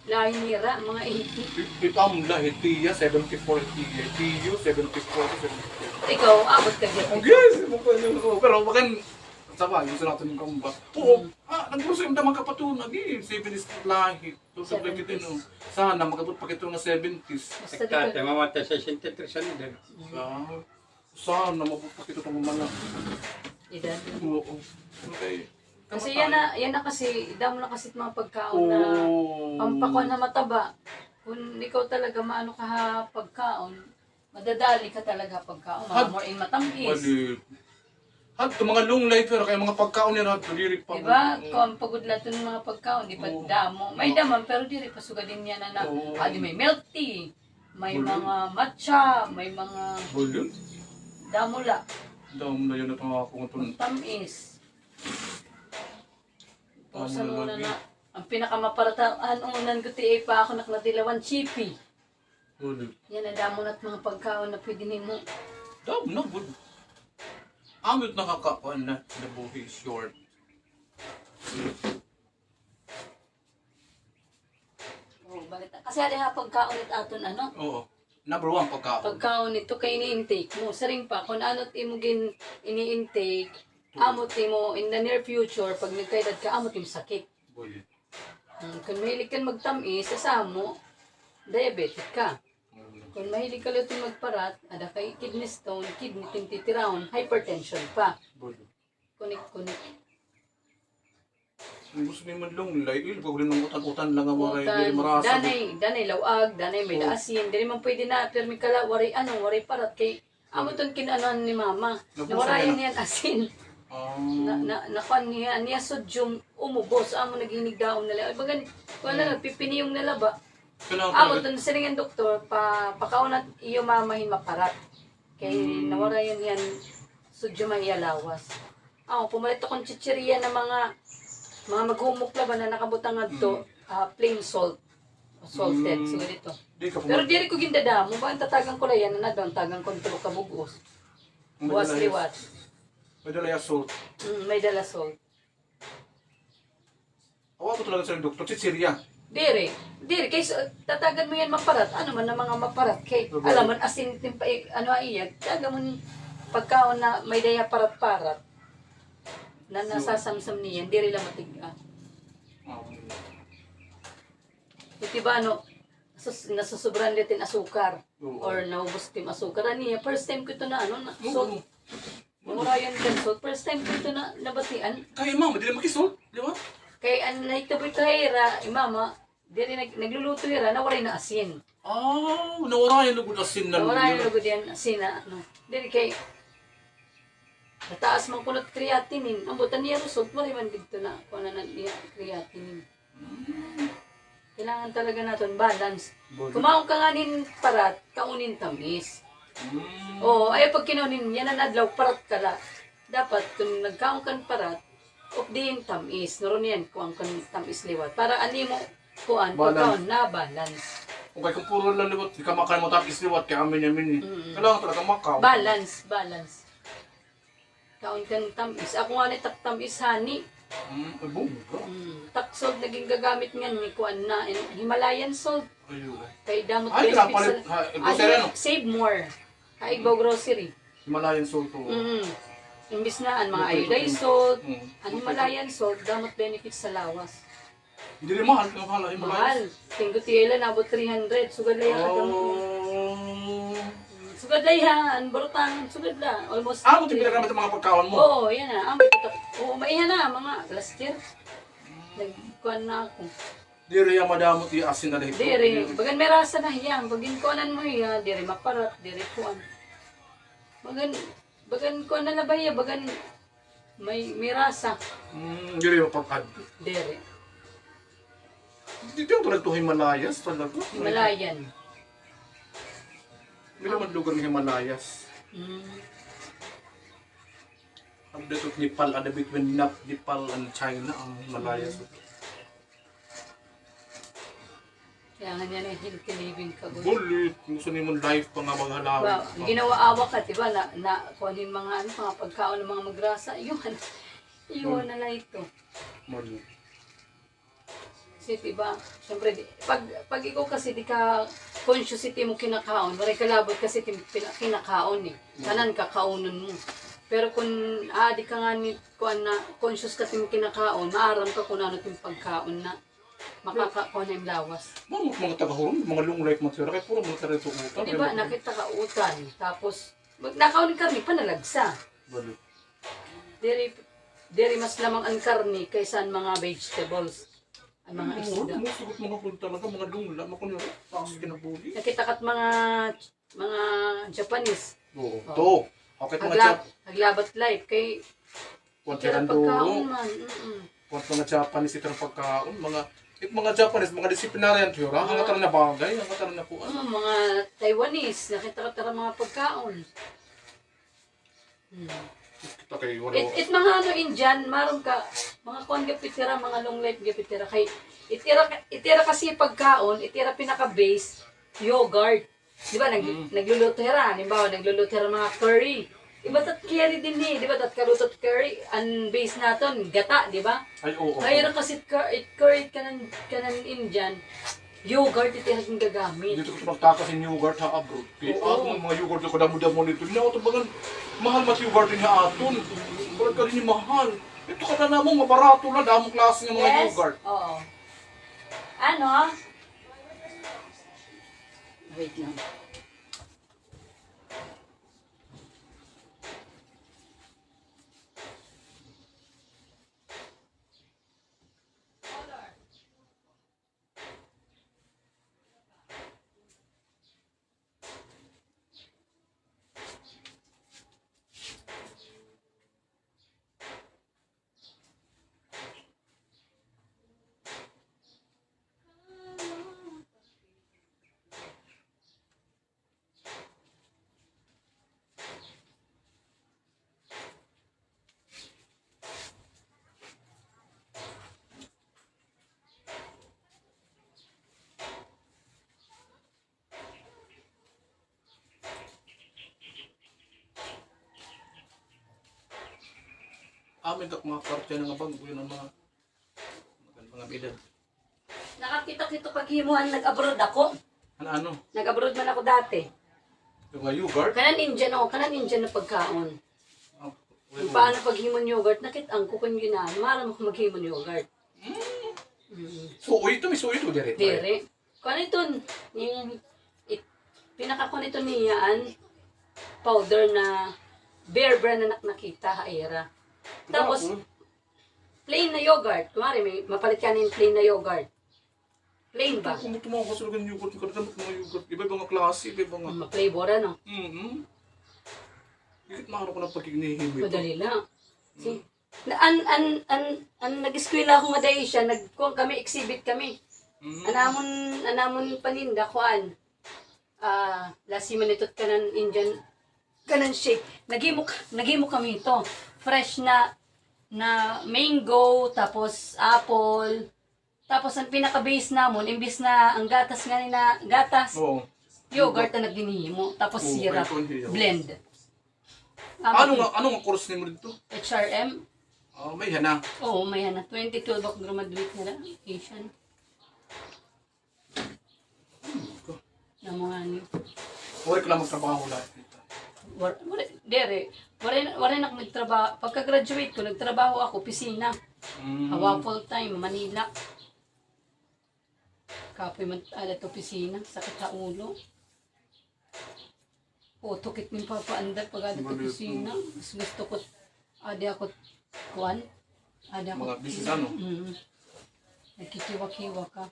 Lain nira, mga 80. Itam lahit tiya, 74 tiya. Tiyo, 74 to 74. Ikaw, abot ka dito. Yes! Pero bakit Sama, gusto natin yung kamba. Oo, nag-gusto yung damang kapatun, naging 70s lahi. Gusto ko kita no. Sana, magabot pa kita ng 70s. Basta di Tate, ko, mamatay sa 63 ano din. Sana, mabot pa kita itong mamala. edad. Oo. Okay. Kasi yan na kasi, damo na kasi mga pagkaon na pampakuan na mataba. Kung ikaw talaga maano ka pagkaon, madadali ka talaga pagkaon. Mamorin matamis. Bali. Ito mga long life pero kaya mga pagkaon nila diri pa. Diba? Kung pagod lahat ng mga pagkaon, di ba damo? May daman, pero diri pa sugadin yan na di may milk tea, may mga matcha, may mga Bali. damula, Dam na yun at mga kung tamis. Sa muna na, ang pinakamaparataan, unan ko ti pa ako naknadilawan chippy. Bali. Yan ang damo na't mga pagkaon na pwede nimo. Dam na, bali. Amit nakakakuan na the buhay is short. Oh, bakit? Kasi ali ha pagkaon it aton ano? Oo. Number 1 pagkaon. Pagkaon nito kay ini-intake mo. Saring pa kung ano imo ini-intake, amot mo in the near future pag nagkaedad ka amot mo sakit. Bali. Kung mahilig ka magtamis, asamo, diabetic ka. Kung mahilig ka lutin magparat, ada kay kidney stone, kidney tintitiraon, hypertension pa. Bali. Kunik-kunik. Kung gusto niyo man long life, pag rin ng utan-utan lang ang mga hindi marasa. Danay lawag, danay may daasin, dili man pwede na, pero may kala, wari parat kay, amoton kinanon ni mama, nawarayan niyan asin. Nakuan niya sodium umubos, amo naginig daon nila. Bagan, kung na nagpipiniyong nila ba, amo doon silingan doktor, pakaunat iyo mamahin maparat. Kay nawarayan yan, sodium ay alawas. Pumalit akong chichirya ng mga maghumok laban na nakabutang adto, plain salt. Salted, siguro dito. Pero diri ko gindadamo, ba ang tatagang ko yan na doon, tagang kontrol ka bugos. Buwas liwat. May dala yung salt. May dala salt. Awa ko talaga sa doktor, si Syria. Diri, kay tatagan mo yan maparat. Ano man na mga maparat kay alam man asin timpa ano iya, taga mo pagkaon na may daya parat-parat. Na nasasamsam niyan, diri lang matiga. Iti ba ano, nasusubran litin asukar or naubos tim asukar niya. First time ko ito na ano, salt. Murayan kan salt. First time ko ito na nabatian. Kaya mama, di na makisalt, di ba? Kay an naitaboy kahira, imama, diri nagluluto ira na walay na asin. Nawara yung lugod asin na Wala yung lugod yan, asin na ano. Diri kay nataas man kunot creatinine. Ang butan niya result, wala man dito na kung na niya creatinine. Kailangan talaga natin balance. Kumaon ka nga nin parat, kaunin tamis. Oo, ay pag kinaunin, yan ang adlaw, parat ka la. Dapat kung nagkaon kan parat, din tamis. Naroon yan, kuang kan tamis liwat. Para ani mo, kuan, pagkaon na balance. Kung kung puro lang liwat, di ka makain mo tapos liwat, kaya amin yamin eh. Kailangan talaga makaw. Balance. Kaon kang tamis. Ako nga ni tamis hani. Taksod naging gagamit nga ni kuan na Himalayan salt. Kay damot Ay, best pinapalit, grocery ano? Save more. Kay Igbo grocery. Himalayan salt to. Imbis na ang mga iodized salt, ang Himalayan salt damot benefits sa lawas. Hindi rin mahal, Himalayan. Mahal. Tinggo tiyela nabot 300. Sugad lang yung sugad lang yan. Barutang. Sugad lang. Almost. Mo yung pinagamit ang mga pagkaon mo? Oo, yan na. Oo, maihan na. Mga last year. Nagkuhan na ako. Diri yung madamot yung asin na dito. Diri. Bagan may rasa na yan. Bagin kuhanan mo yan. Diri maparat. Diri kuhan. Bagan kuhan na labay yan. Bagan may rasa. Diri yung pagkad. Diri. Dito yung tulad ito Himalayas talaga. Himalayan. May naman lugar ng Himalayas. Ang dito Nepal, ada between Nepal and China, ang Himalayas. Kaya nga niya na healthy living ka. Bulit, gusto niyo mong life pa nga maghalawin. Ginawa-awa ka, diba? Na kuhanin mga pagkaon ng mga magrasa. Iyon na lang ito. Bulit. Kasi diba, siyempre, pag ikaw kasi di ka conscious iti mo kinakaon, maray kalabot kasi kinakaon eh. Kanan kakaunon mo. Pero kung di ka nga ni kuan na conscious ka ting kinakaon, maaram ka kung ano ting pagkaon na makakakuha na yung lawas. Mga taga-huron, mga long life matira, kaya puro mga taga utang. Di ba, nakita ka utan, tapos nakaon kami panalagsa. Balik. Diri mas lamang ang karni kaysa ang mga vegetables. Ang mga isda. Mga sagot mga kung talaga, mga long life, mga pakos kinabuli. Nakita ka't mga Japanese. Oo. To. Okay, mga Haglabat life kay Kaya kaya pagkaon man. mga Japanese ito ng pagkaon, mga Japanese, mga disiplinaryan ito, hangatan na bagay, hangatan na po. Mga Taiwanese, nakita ka mga pagkaon. Kita kay wala. Mga Indian, maron ka, mga kuan gapitira, mga long life gapitira, kay itira kasi pagkaon, itira pinaka-base, yogurt. Di ba, nagluluto hira, halimbawa, nagluluto hira mga curry. Iba tat curry din di ba, tat kalutot curry, ang base naton, gata, di ba? Ay, oo. Kaya kasi curry kanan Indian, yogurt itira kong gagamit. Dito ko sa magtaka sa yogurt ha abroad. Kaya mga yogurt ko damo-damo nito. Hindi ako bagan mahal mas yogurt din ha aton. Balag ka rin yung mahal. Ito ka na namang mabarato na, damong klase ng mga yogurt. Oo. Ano? Wait lang. Amin tak mga kartya ng abang, yun ang mga edad. Nakakita-kito paghimuan, nag-abroad ako. Ano? Nag-abroad man ako dati. Yung mga yogurt? Kanan Indian na pagkaon. Ah, Kung paano paghimon yogurt, nakitang ko kung ginaan, maram ako maghimon yogurt. Suoy ito, may suoy ito, dire. Dere. Kung ano ito, pinakakon ito niyaan, powder na bear brand na nakita, haera. Tapos, plain na yogurt. Kumari, mapalit ka ng plain na yogurt. Plain ba? Kung tumawag ka sa lugan yogurt, kadamot mga yogurt. Iba mga klase, iba mga... Ma-flavor, ano? Bakit maano ko ng pagkignihim ito? Madali lang. See? Nag-eskwela ako nga dahil siya, kami, exhibit kami. Anamon paninda, kuan. Lasiman ito't kanan Indian, kanan shake. Nagimo kami ito. Fresh na mango, tapos apple. Tapos ang pinaka-base namon, imbis na ang gatas nga na gatas, Oo. yogurt na nagdinihimo. Tapos Oo, syrup, ito hindi. blend. Ano nga course nimo dito? HRM? May hana. Oo, may na. 2012 ako graduate nila. Asian. Na mga ano. Wala ka lang magtrabaho lahat dito. Wala na ako nagtrabaho. Pagka-graduate ko, nagtrabaho ako, pisina. Hawa full time, Manila. Kapoy man alat opisina, sakit sa ulo. Tukit min papaandar pag alat opisina. Gusto ko, adi ako, kuwan. Adi ako. Mga business ano? Nagkikiwa-kiwa ka.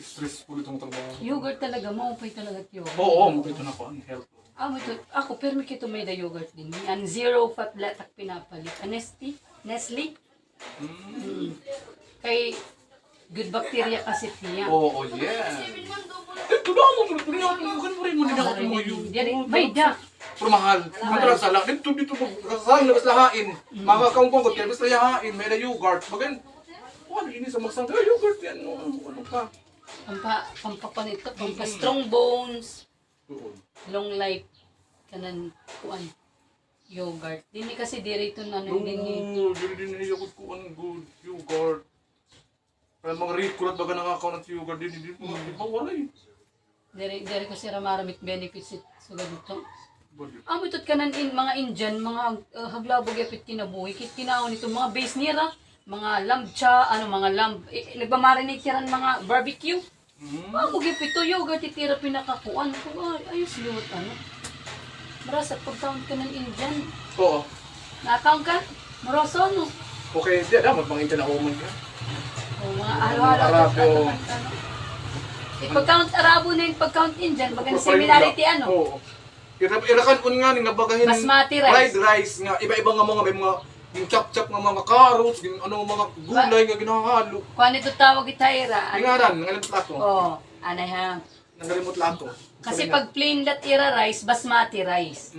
Stressful itong trabaho. Yogurt talaga, maupay talaga at yogurt. Oo, makita na ko ang health. Ako, pero may kito may da yogurt din. Ang zero fat latak pinapalit. Nestle? Kay good bacteria kasi niya. Oo, yeah. Ito na mo, kan mo rin mo nila ako mga yogurt. May da. Pero mahal. Ang talaga sala. Dito, kasang labas lahain. Mga kaungkong, kaya labas lahain, may na yogurt. Bagan, ano yun sa magsang, yogurt yan. Ano ka? Pampapanito, strong bones, Oo. long life, kanan kuan, yogurt. Dini kasi dirito na nung dini. Dili niyakot ko ang good yogurt. Kaya mga rikulat baga nakakaunat sa yogurt, dili mo, di ba wala eh. Diri kasi ramaramit benefits sa ganito. Amo itot kanan in mga Indian, mga haglabog yapit kinabuhi, kit kinaon ito mga base nira, mga lamb cha, mga lamb, nagmamarinate yan mga barbecue. Amo yapit to yoga titira pinakakuan ko, ayos liwat Marasa pagkaon ka ng Indian. Oo. Nakaon ka? Maraso no? Okay, di na magpangita na ako man ka. O mga araw-araw. Arabo. Pag-count Arabo na yung pag-count Indian, baga na similarity Oo. Irakan ko nga nga bagahin Basmati rice. fried rice nga iba-iba nga mga may mga yung chop-chop nga mga carrots, yung mga gulay nga ginahalo. Kung ano ito tawag itaira. Ngaran, ngalimot lato. Oo, anay ha. Nangalimot lato. Kasi pag plain that ira rice, basmati rice.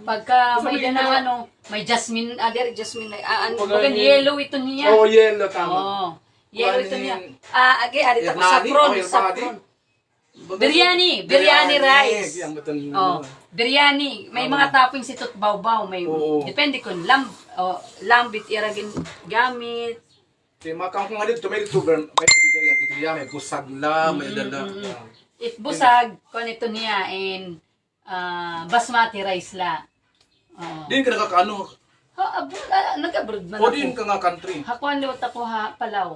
Pagka may Sabi ganang nila- may jasmine, jasmine, Baga baga yellow ito niya. Oh, yellow tama. Oo. Yellow ito niya. Kuhanin- Agi, adito ko Irnani, saffron, oh, irnani. saffron. Biryani rice. Yang betul. Oh, biryani. May mga toppings ito, baw-baw. May, Oo. depende kung lambit iragin gamit. Kaya makang kung nga dito, may dito, may dito yan, ito yan, may busag la, may dala. Busag, kung ito niya, and basmati rice la. Din ka nakakaano, Nag-abroad man o din ako. ka nga country. Hakuan liwat ako Palaw.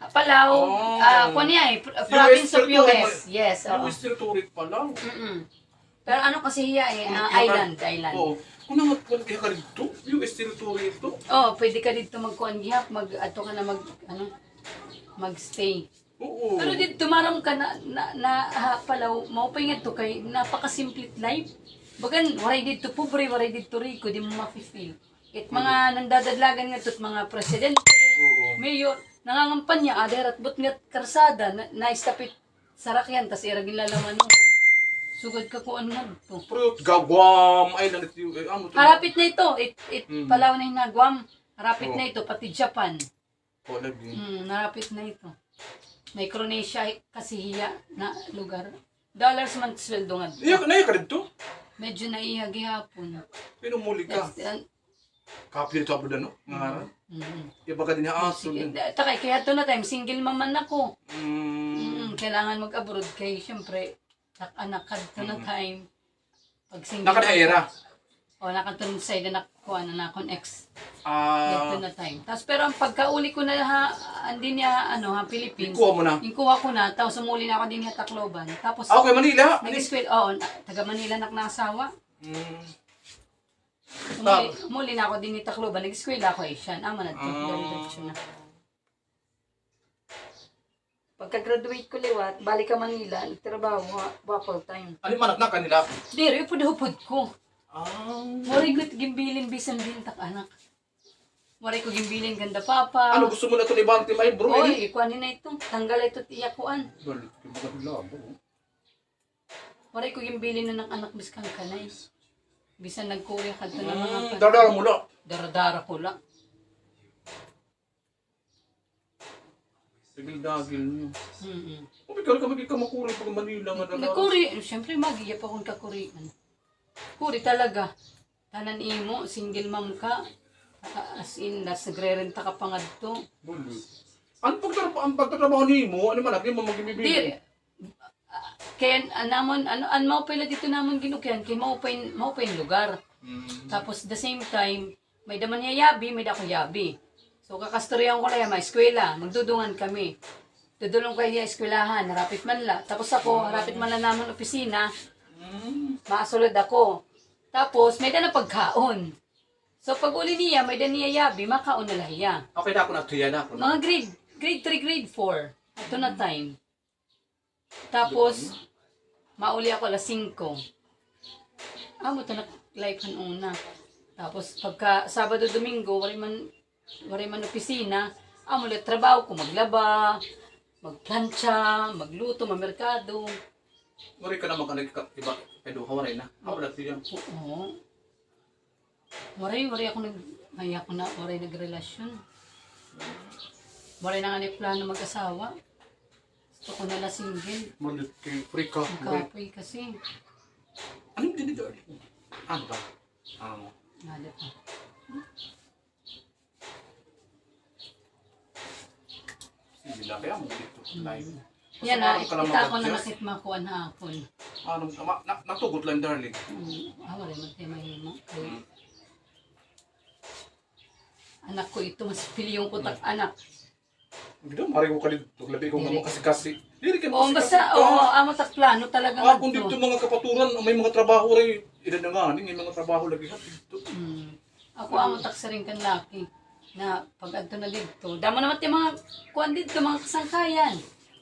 Palaw, Oh. kung niya province of territory. US. Yes, oo. US territory pa lang. Pero ano kasi hiya island. Oo. Kung naman kaya ka dito, US territory ito. Oh, pwede ka dito magkuan gihap, ato ka na magstay. Oo. Pero dito marang ka Palaw, maupay nga to kay napaka-simple life. Bagan, waray dito pobre, waray dito rico, di mo ma-feel. It mga nandadadlagan nga to't mga presidente, mayor, nangangampanya, at but nga karsada, naistapit sarakyan, tas iragin lalaman mo. Sugod ka kuan nga to. Pero Guam Island ito, ano to? Harapit na ito, Palaw na hinagwam. Harapit Oo. na ito, pati Japan. O, lagi. Harapit na ito. Micronesia kasi hiya na lugar. Dollars man sweldo nga. Naiya ka dito? Medyo naihag hapon. Pinumuli ka. Kapi dito ako no? Nga iba ka din na aso. Takay, kaya to na time, single maman ako. Mm. Kailangan mag-abroad kay, syempre, anak ka to na time. Pag single Nakadaera. O, nakatulong sa ida na kuha na akong ex. Ah, Dito na time. Tapos pero ang pagkauli ko na andin niya, Philippines. ikuha mo na. Yung kuha ko na, tapos umuli na ako din niya Tacloban. Tapos, Okay, Manila. nag-school, taga Manila nakasawa. Mm. Umuli na ako din ni Tacloban. Nag-school ako Asian. Na to. Diretso na. Pagka-graduate ko liwat, balik ka Manila, nagtrabaho, full time. Ano yung manak na kanila? Diri, upod-upod ko. Ah. Waray ko gimbilin bisan din tak anak. Waray ko gimbilin ganda papa. Ano gusto mo na ito ni Banti may bro? Oy, ikuanin na ito. Tanggal ito tiyakuan. Balik, iba ka labo. Waray ko gimbilin na ng anak biskang kanay. Bisan nagkurya ka ito ng mga Dadara mo na. Daradara ko lang. Sigil-dagil niyo. Kung ikaw ka magkikamakuri pag Manila nga na. Nagkuri, siyempre magigip akong kakurian. Kuri talaga. Tanan imo, single mom ka. As in, nagre-renta ka pa nga dito. Balik. Ang pagtatrabaho ni mo, ano man, hindi mo Di, magibibili. kaya namon, an mao pala dito namon ginukyan, kaya maupain lugar. Tapos the same time, may daman niya yabi, may dako yabi. So kakastoryan ko na yan, may eskwela, magdudungan kami. Dudulong kayo niya eskwelahan, harapit man la. Tapos ako, harapit man la namon opisina, maasulod ako. Tapos may dana pagkaon. So pag uli niya, may dana niya yabi, makaon na lahiya. Okay na ako natuya na ako. Mga grade 3, grade 4. Ito na time. Tapos, mauli ako alas 5. Amo to na life han una. Tapos pagka Sabado Domingo, wari man opisina, amo le trabaho ko maglaba, magplancha, magluto, mamerkado. Wari ka na makanig ka, iba, pedo ka waray na. Ako natuya. Oo. Waray ako nagrelasyon. Waray na nga ni plano mag-asawa. Gusto ko na single. Malit kay free ka. Kapoy kasi. Anong dinito? Ano ba? Nada pa. Sige lang, kaya mo dito live. Yan na, Masama ka lang kita ko na mag-adjust. nakit makuha na hapon. Ano, natugot lang, darling. Wala man tayo mahimo. Kaya, anak ko ito, mas pili yung kutak anak. Hindi mari ko kalit. Labi ko nga makasi-kasi. Dili ka Oo, basta, oo, amo tak plano talaga nga Kung dito to. mga kapaturan, may mga trabaho rin. Ilan na nga, may mga trabaho lagi ha dito. Ako amo tak sa rin kan laki na pag adto na dito. Damo naman yung mga kuan dito, mga kasangkayan.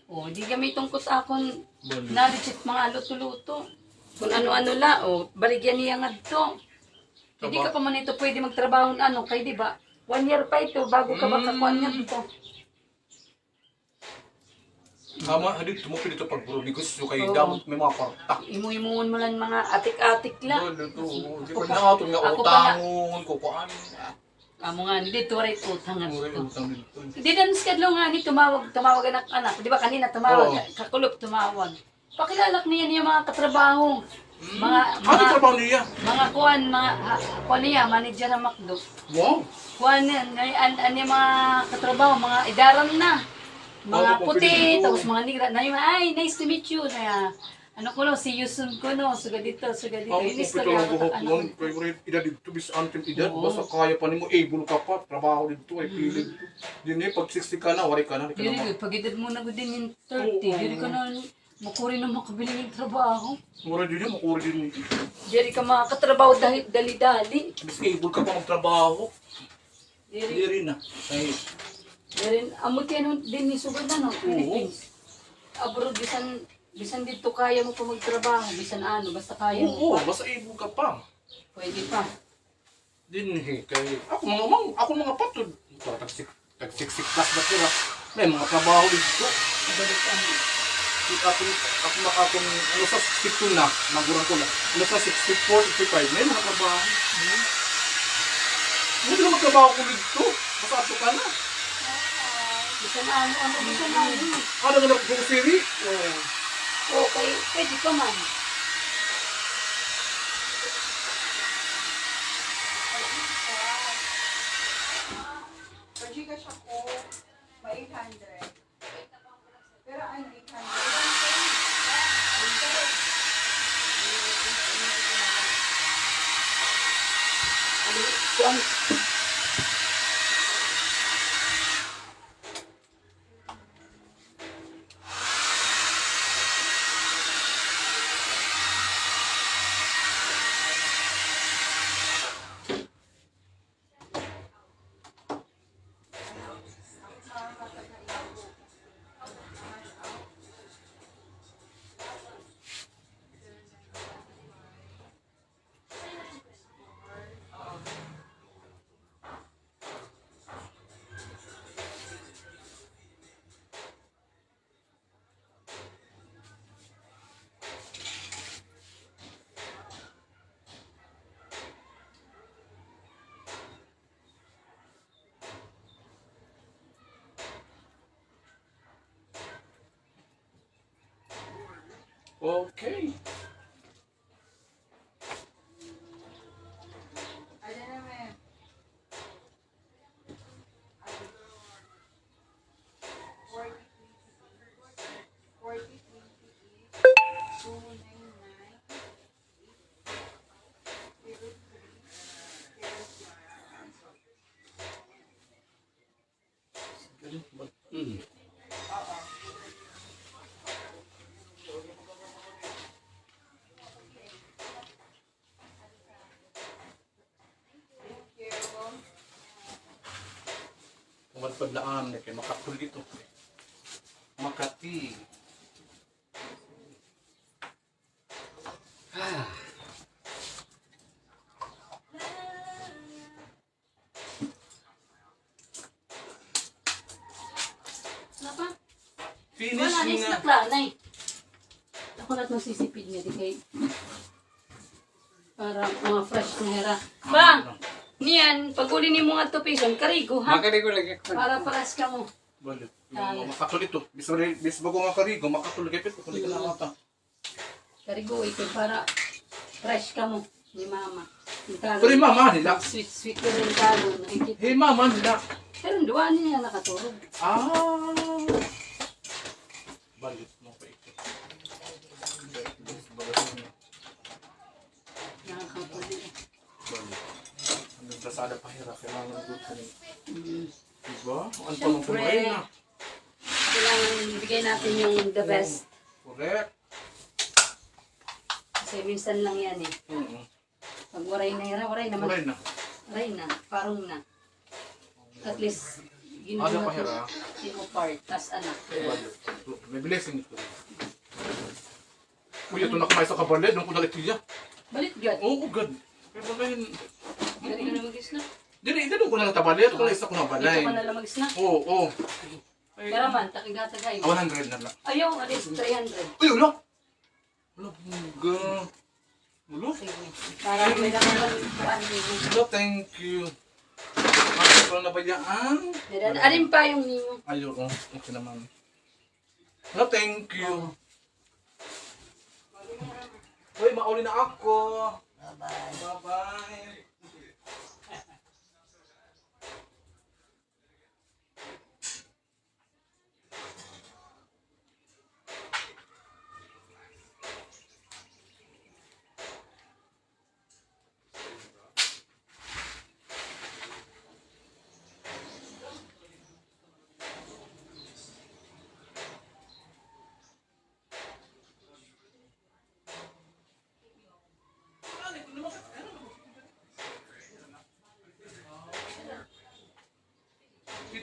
O, di kami tungkot akon na-reject mga luto-luto. Kung ano-ano la, o, baligyan niya nga dito. Hindi ka pa man ito pwede magtrabaho na ano, kay di ba? 1 year pa ito bago ka makakuan niya dito. Tama, dito mo dito pag buro negosyo kay Oo. damot may mga kwarta. Imu-imuon mo lang mga atik-atik la. Di ko na nga nga Ako pala. utangon ko kuan. Amo nga, dito rin utangan Mura dito. yung utang dito. Hindi na skadlo nga ni tumawag anak. Di ba kanina tumawag, Oo. kakulop tumawag. Pakilalak niya niya mga katrabaho. Ano trabaho niya? Mga kuan, kuan niya, manager ng McDo. Wow. Kuan yan, yung mga katrabaho, mga idaran na. Mga Oo, puti, pwede dito. tapos mga nigra. Na yung, ay, nice to meet you. Na, ano ko no, see you soon ko no. Suga dito. Ang Inis kupit talaga lang buhok ano. nun, favorite edad dito, bis antim edad, Oo. basta kaya pa nimo able ka pa, trabaho dito, ay pili dito. Yun eh, pag 60 ka na, wari ka na, di ka Diri na ko, pag-edad mo na ko din yung 30. Oo. Diri ka na, makuri na makabili ng trabaho. Mura din yun, makuri din yun. Diri ka makakatrabaho dali-dali. Bis able ka pa magtrabaho. Diri, Hindi rin na. Ay, diri, amot yan din ni Sugod na no, Philippines. Abroad, bisan dito kaya mo pa magtrabaho, bisan ano, basta kaya mo oo, pa. basta able ka pa. Pwede pa. Din eh, kay ako mga patod. Tag 60 plus na sila. May mga trabaho dito. Balik ano. Ako makakong, ano sa 62 na, nagurang ko na. Ano sa 64, 65, may mga trabaho. Hindi na magtrabaho ko dito. Basta ato ka na. Bisan ano, bisan ano. Ano nga nag-grocery? Okay, pwede pa man. Pagkikas ako, may 800. Pero ay 800. Kuan, Okay. Ano naman? Mm. Padlaan kay Makati dito. Makati. Wala pa? Finish Wala, nga. nisnak lang, nay. Ako na itong sisipid niya, di kay... Para mga fresh na hera. Ba! Niyan, pag uli ni mo nga ito pison, karigo ha? Makaligo lagi ako. Para paras ka mo. Balik. Makatulit to. Bis bago nga karigo, makatulit kay pito. Kundi ka na mata. Karigo ito para fresh ka mo ni mama. Pero yung mama nila. Sweet ko rin talo. Nakikita. Hey mama nila. Pero duwa niya nakatulog. Ah. Balik mo pa ito. sa sada pahira. Kailangan good ka rin. Mm. Diba? Ang Siyempre. pamangkumain na. Kailangan bigay natin yung the best. Correct. Kasi minsan lang yan eh. Pag waray na yan, waray naman. Kumain na. Waray na, parang na. At least, Ada pahira. mo part, tas anak. May blessing ito. Kuya, ito na kumain sa kabalid. Nung kunalit siya. Balit God. Oo, God. Kaya bagayin. Galing ka na mag-isna. Dili, ko na tabalid. Ito na isa ko na balay. Dito ka na lang mag-isna. Oo, oo. Ay, Karaman, takigatagay. 100 na lang. Ayaw, alis, 300. Uy, wala. Wala, bunga. Wala. Sige. Para may naman Wala, thank you. Bakit ko na ba yan? alin pa yung ninyo? Ayaw, oh. Okay naman. Wala, thank you. Uy, mauli na ako. Bye-bye. Bye-bye.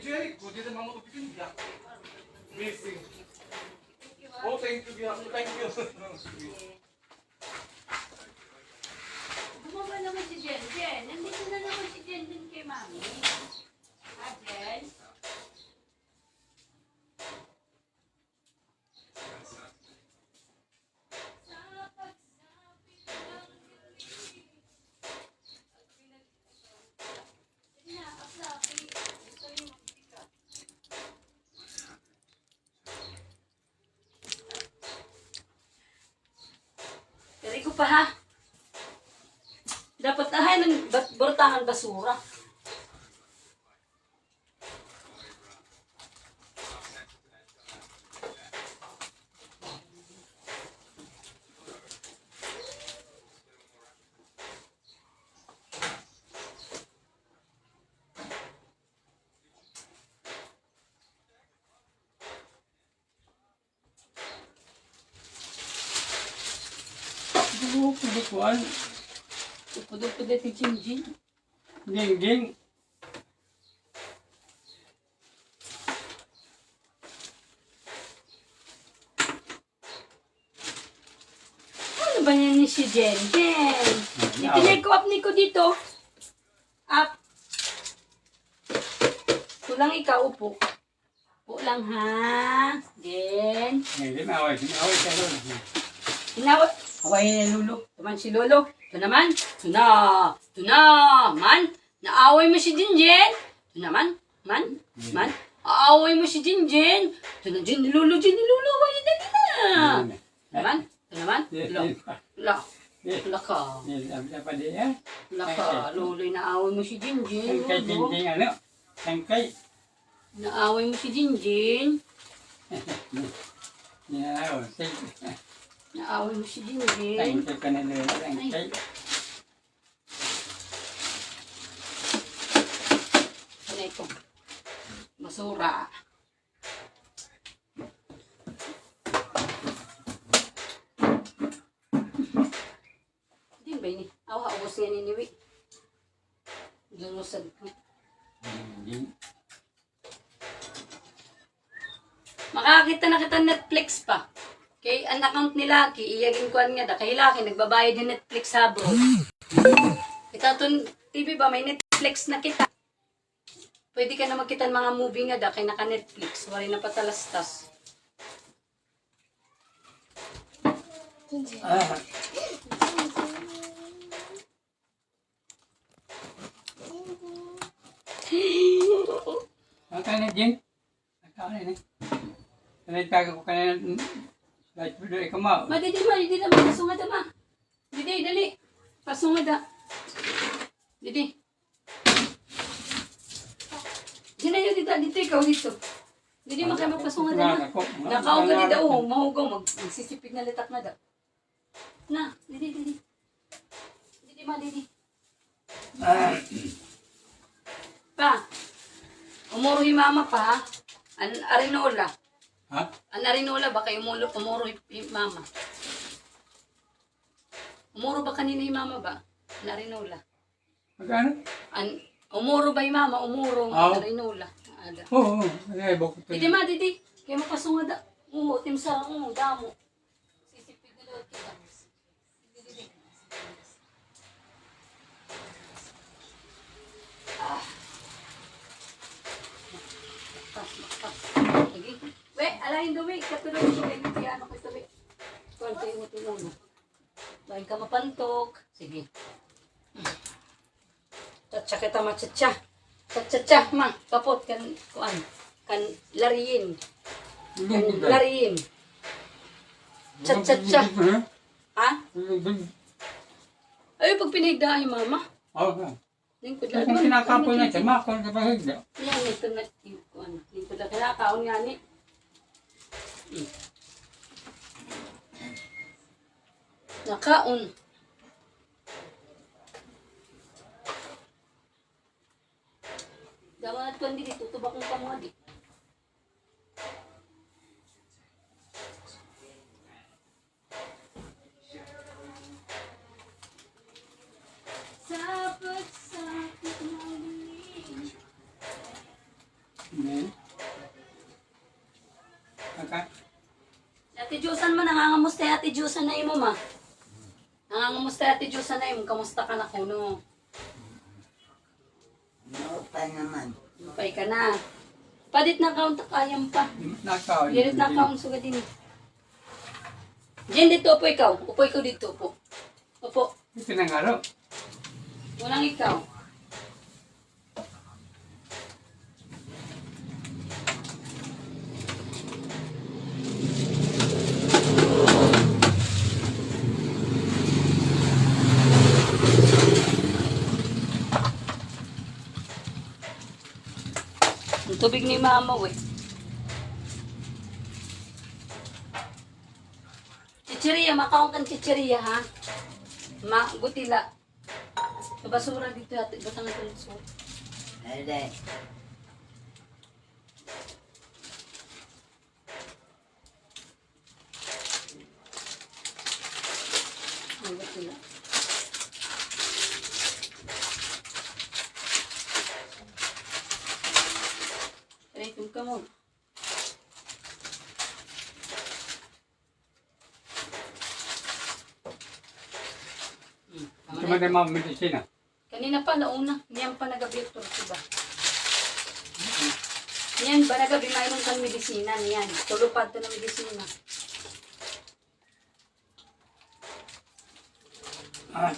Jericho, dito mga upitin niya. Busy. Oh, thank you, Biak. Thank you. Bumaba naman si Jen. Jen, nandito na naman si Jen din kay Mami. Jen? Dari ko pa ha. Dapat ahay ng burtangan basura. Dulu kebukuan, Pudod-pudod ni Jinjin. ding-ding. Ano ba yan ni si Jen? Jen! Itinay ko up ni ko dito. Up. Kulang ikaw, upo. Upo lang ha. Jen. Ngayon, away ka doon. Inawat. Away na Lolo. Tuman si Lolo. Ito naman. Ito na. Ito na. Man. Naaway mo si Jinjen. Ito naman. Man. Aaway mo si Jinjen. Ito na Jin ni Lolo. Away na dali na. Naman. Ito naman. Laka. Apa dia? Laka. Lolo'y naaway mo si Jinjen. Tangkay, Lolo. ding-ding, ano? Tangkay. Naaway mo si Jinjen. Ya, Naaway mo si Jinjen. tangkay ka na doon. Tangkay. Ano ito? Basura. Hindi ba ini? Awa, ubos nga niniwi. Dulusad ko. Ding. Makakita na kita Netflix pa. Kay ang account ni Lucky, iyagin ko nga da. Kay Lucky, nagbabayad yung Netflix sa bro. Kita itong TV ba, may Netflix na kita. Pwede ka na magkita ng mga movie nga da, kay naka-Netflix. Wala na patalastas. Ah, Makan na, Jin. Makan na, ni. Nalitaga ko ka na. Lahat mo doon, ikaw mo. Didi ma, pasungad ma. Didi, dali. Pasungad da. Didi. Sino yun dito ikaw dito? Didi, makaya magpasungad na. Nakaw ka dito, mahugaw, magsisipid na litak na da. Na, didi. Didi ma, didi. ni mama pa, an arinola. Ha? An arinola ba kayo umuro yung mama? Umuro ba kanina yung mama ba? An arinola. Magkano? Umuro ba yung mama? Umuro, Oo. arinola. Ada. Oo, ay, bakit ito? Didi ma, didi. Kaya makasunga da. Tim sa damo. Sisipid na daw kita. Didi. Lagi. We, alahin dawi. Katulog ko kayo. Kaya ano ko sabi. Konti mo tulong. Lain ka mapantok. Sige. Tatsa kita matsatsa. Tatsa, ma. Kapot kan kuan. Kan lariyin. Kan lariyin. Tatsa. Ha? Ay, pag pinigda ay mama. Oo. Lingkod Kung kinakapoy na siya, makakon ka pa higda. Yan, ito na. Lingkod na kinakaon nga ni. Nakaon. Dapat ko hindi tutubak ng kamadi. Sa pagsakit ng dilim. Amen. Okay. Ate Diyosan man, nangangamusta Ate Diyosan na imo ma. Nangangamusta Ate Diyosan na imo, kamusta ka na kuno? No pa naman. Lupay ka na. Padit na kaon takayam pa. Nakaon. Dirit na kaon suga din. Diyan dito upo ikaw. Upo ikaw dito upo. Upo. Ito na nga ro. Unang ikaw. Ang tubig ni mama, we. Chichiriya, makaon kang chichiriya, ha? Gutila. Sa basura dito, ate. Batang ito ng basura. Alay. Ang gutila. Retum ka mo. Ito man yung mga medisina. Kanina pa, nauna. Niyan pa nagabi ito, diba? Niyan ba nagabi mayroon kang medisina? Niyan. Tulupad to ng medisina. Ah.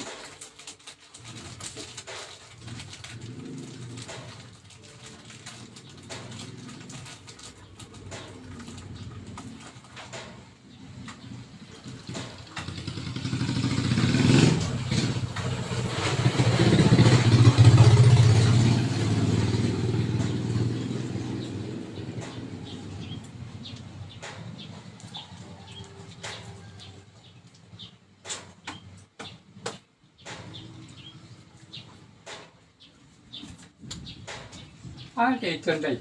Ah, ito na.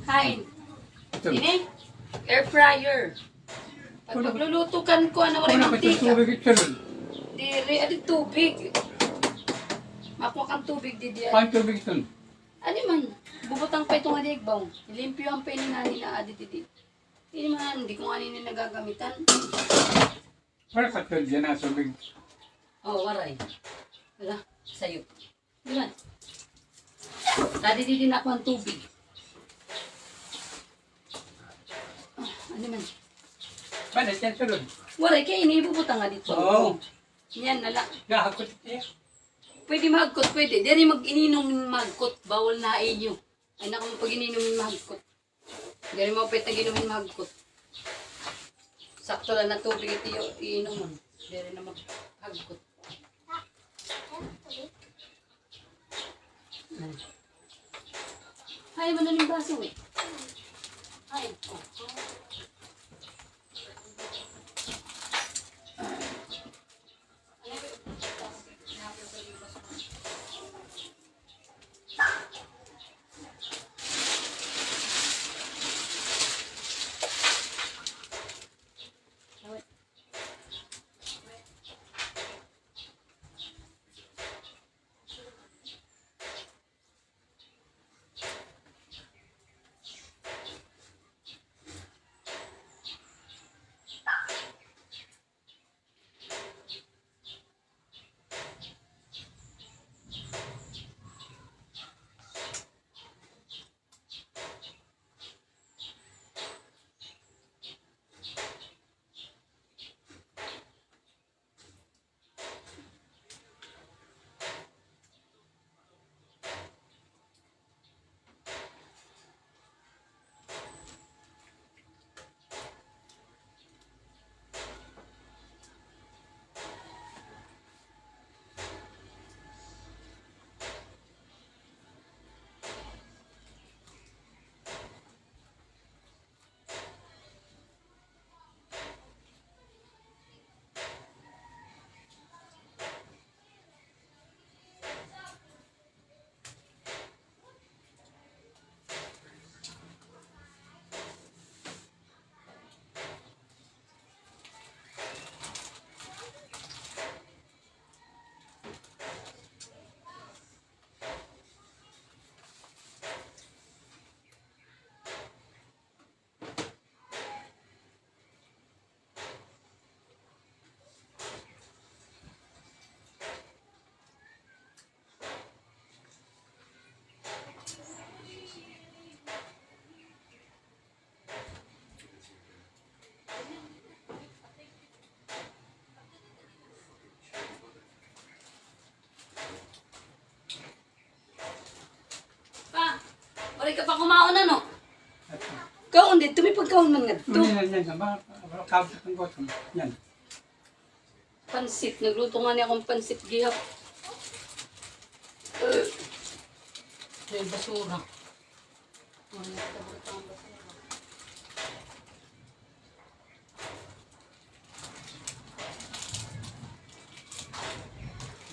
Kain. Ito. Ini? Air fryer. Pag pagluluto kan ko, ano rin Kuna ang pa ito tika. tubig ito nun. Dili, adi tubig. Makuha kang tubig, didi. Paano tubig ito? Ano man, bubutang pa itong adigbaw. Ilimpyo ang peninani na adi didi. Hindi man, hindi ko nga nila nagagamitan. Wala ka ito dyan na tubig. Oh, waray. Wala, sa'yo. Di man. Dadi didi na ako ang tubig. Ano man. Paano yan sunod? Waray, kaya inibubutang nga dito. Oo. Yan, nala. Gahakot niya. Pwede magkot, pwede. Dari mag-ininom ng magkot. Bawal na inyo. Ay naku mo pag ininom ng magkot. Dari mo pwede nag-inom ng magkot. Sakto lang na tubig ito iinom mo. Dari na mag-hagkot. Ay, mo na yung baso eh. Ay, oh. Wala ka pa kumaon ano? Kaon din, tumipagkaon man nga to. Yan, kabot ng gutom. Yan. Pansit, nagluto nga niya akong pansit gihap. Yung basura.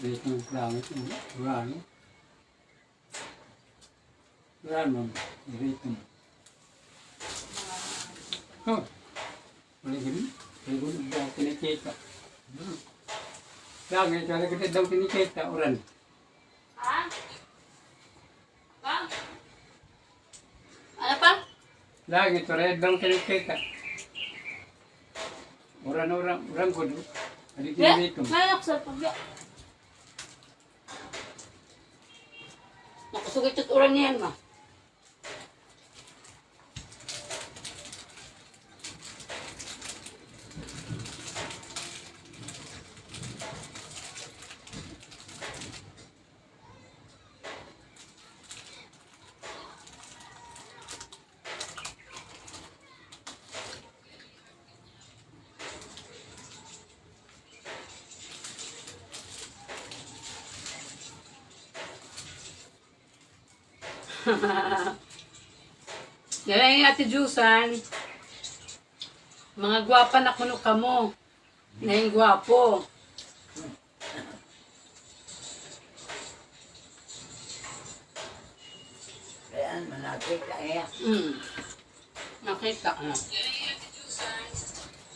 Dito ng langit. Wala. Wala naman. Dito. Oh. Wala gini. Wala gini. Daw kinikita. Langit. Wala gini daw kinikita. Uran. Ha? Ba? Ano pa? Langit. Wala daw kinikita. Uran ko. Hindi dito. Mayak sa pagya. Nakasugit yung uran niyan ma. Yan yung Ate Jusan. Mga gwapa na kuno kamo. Na yung gwapo. Kaya malapit kaya. Nakita ko.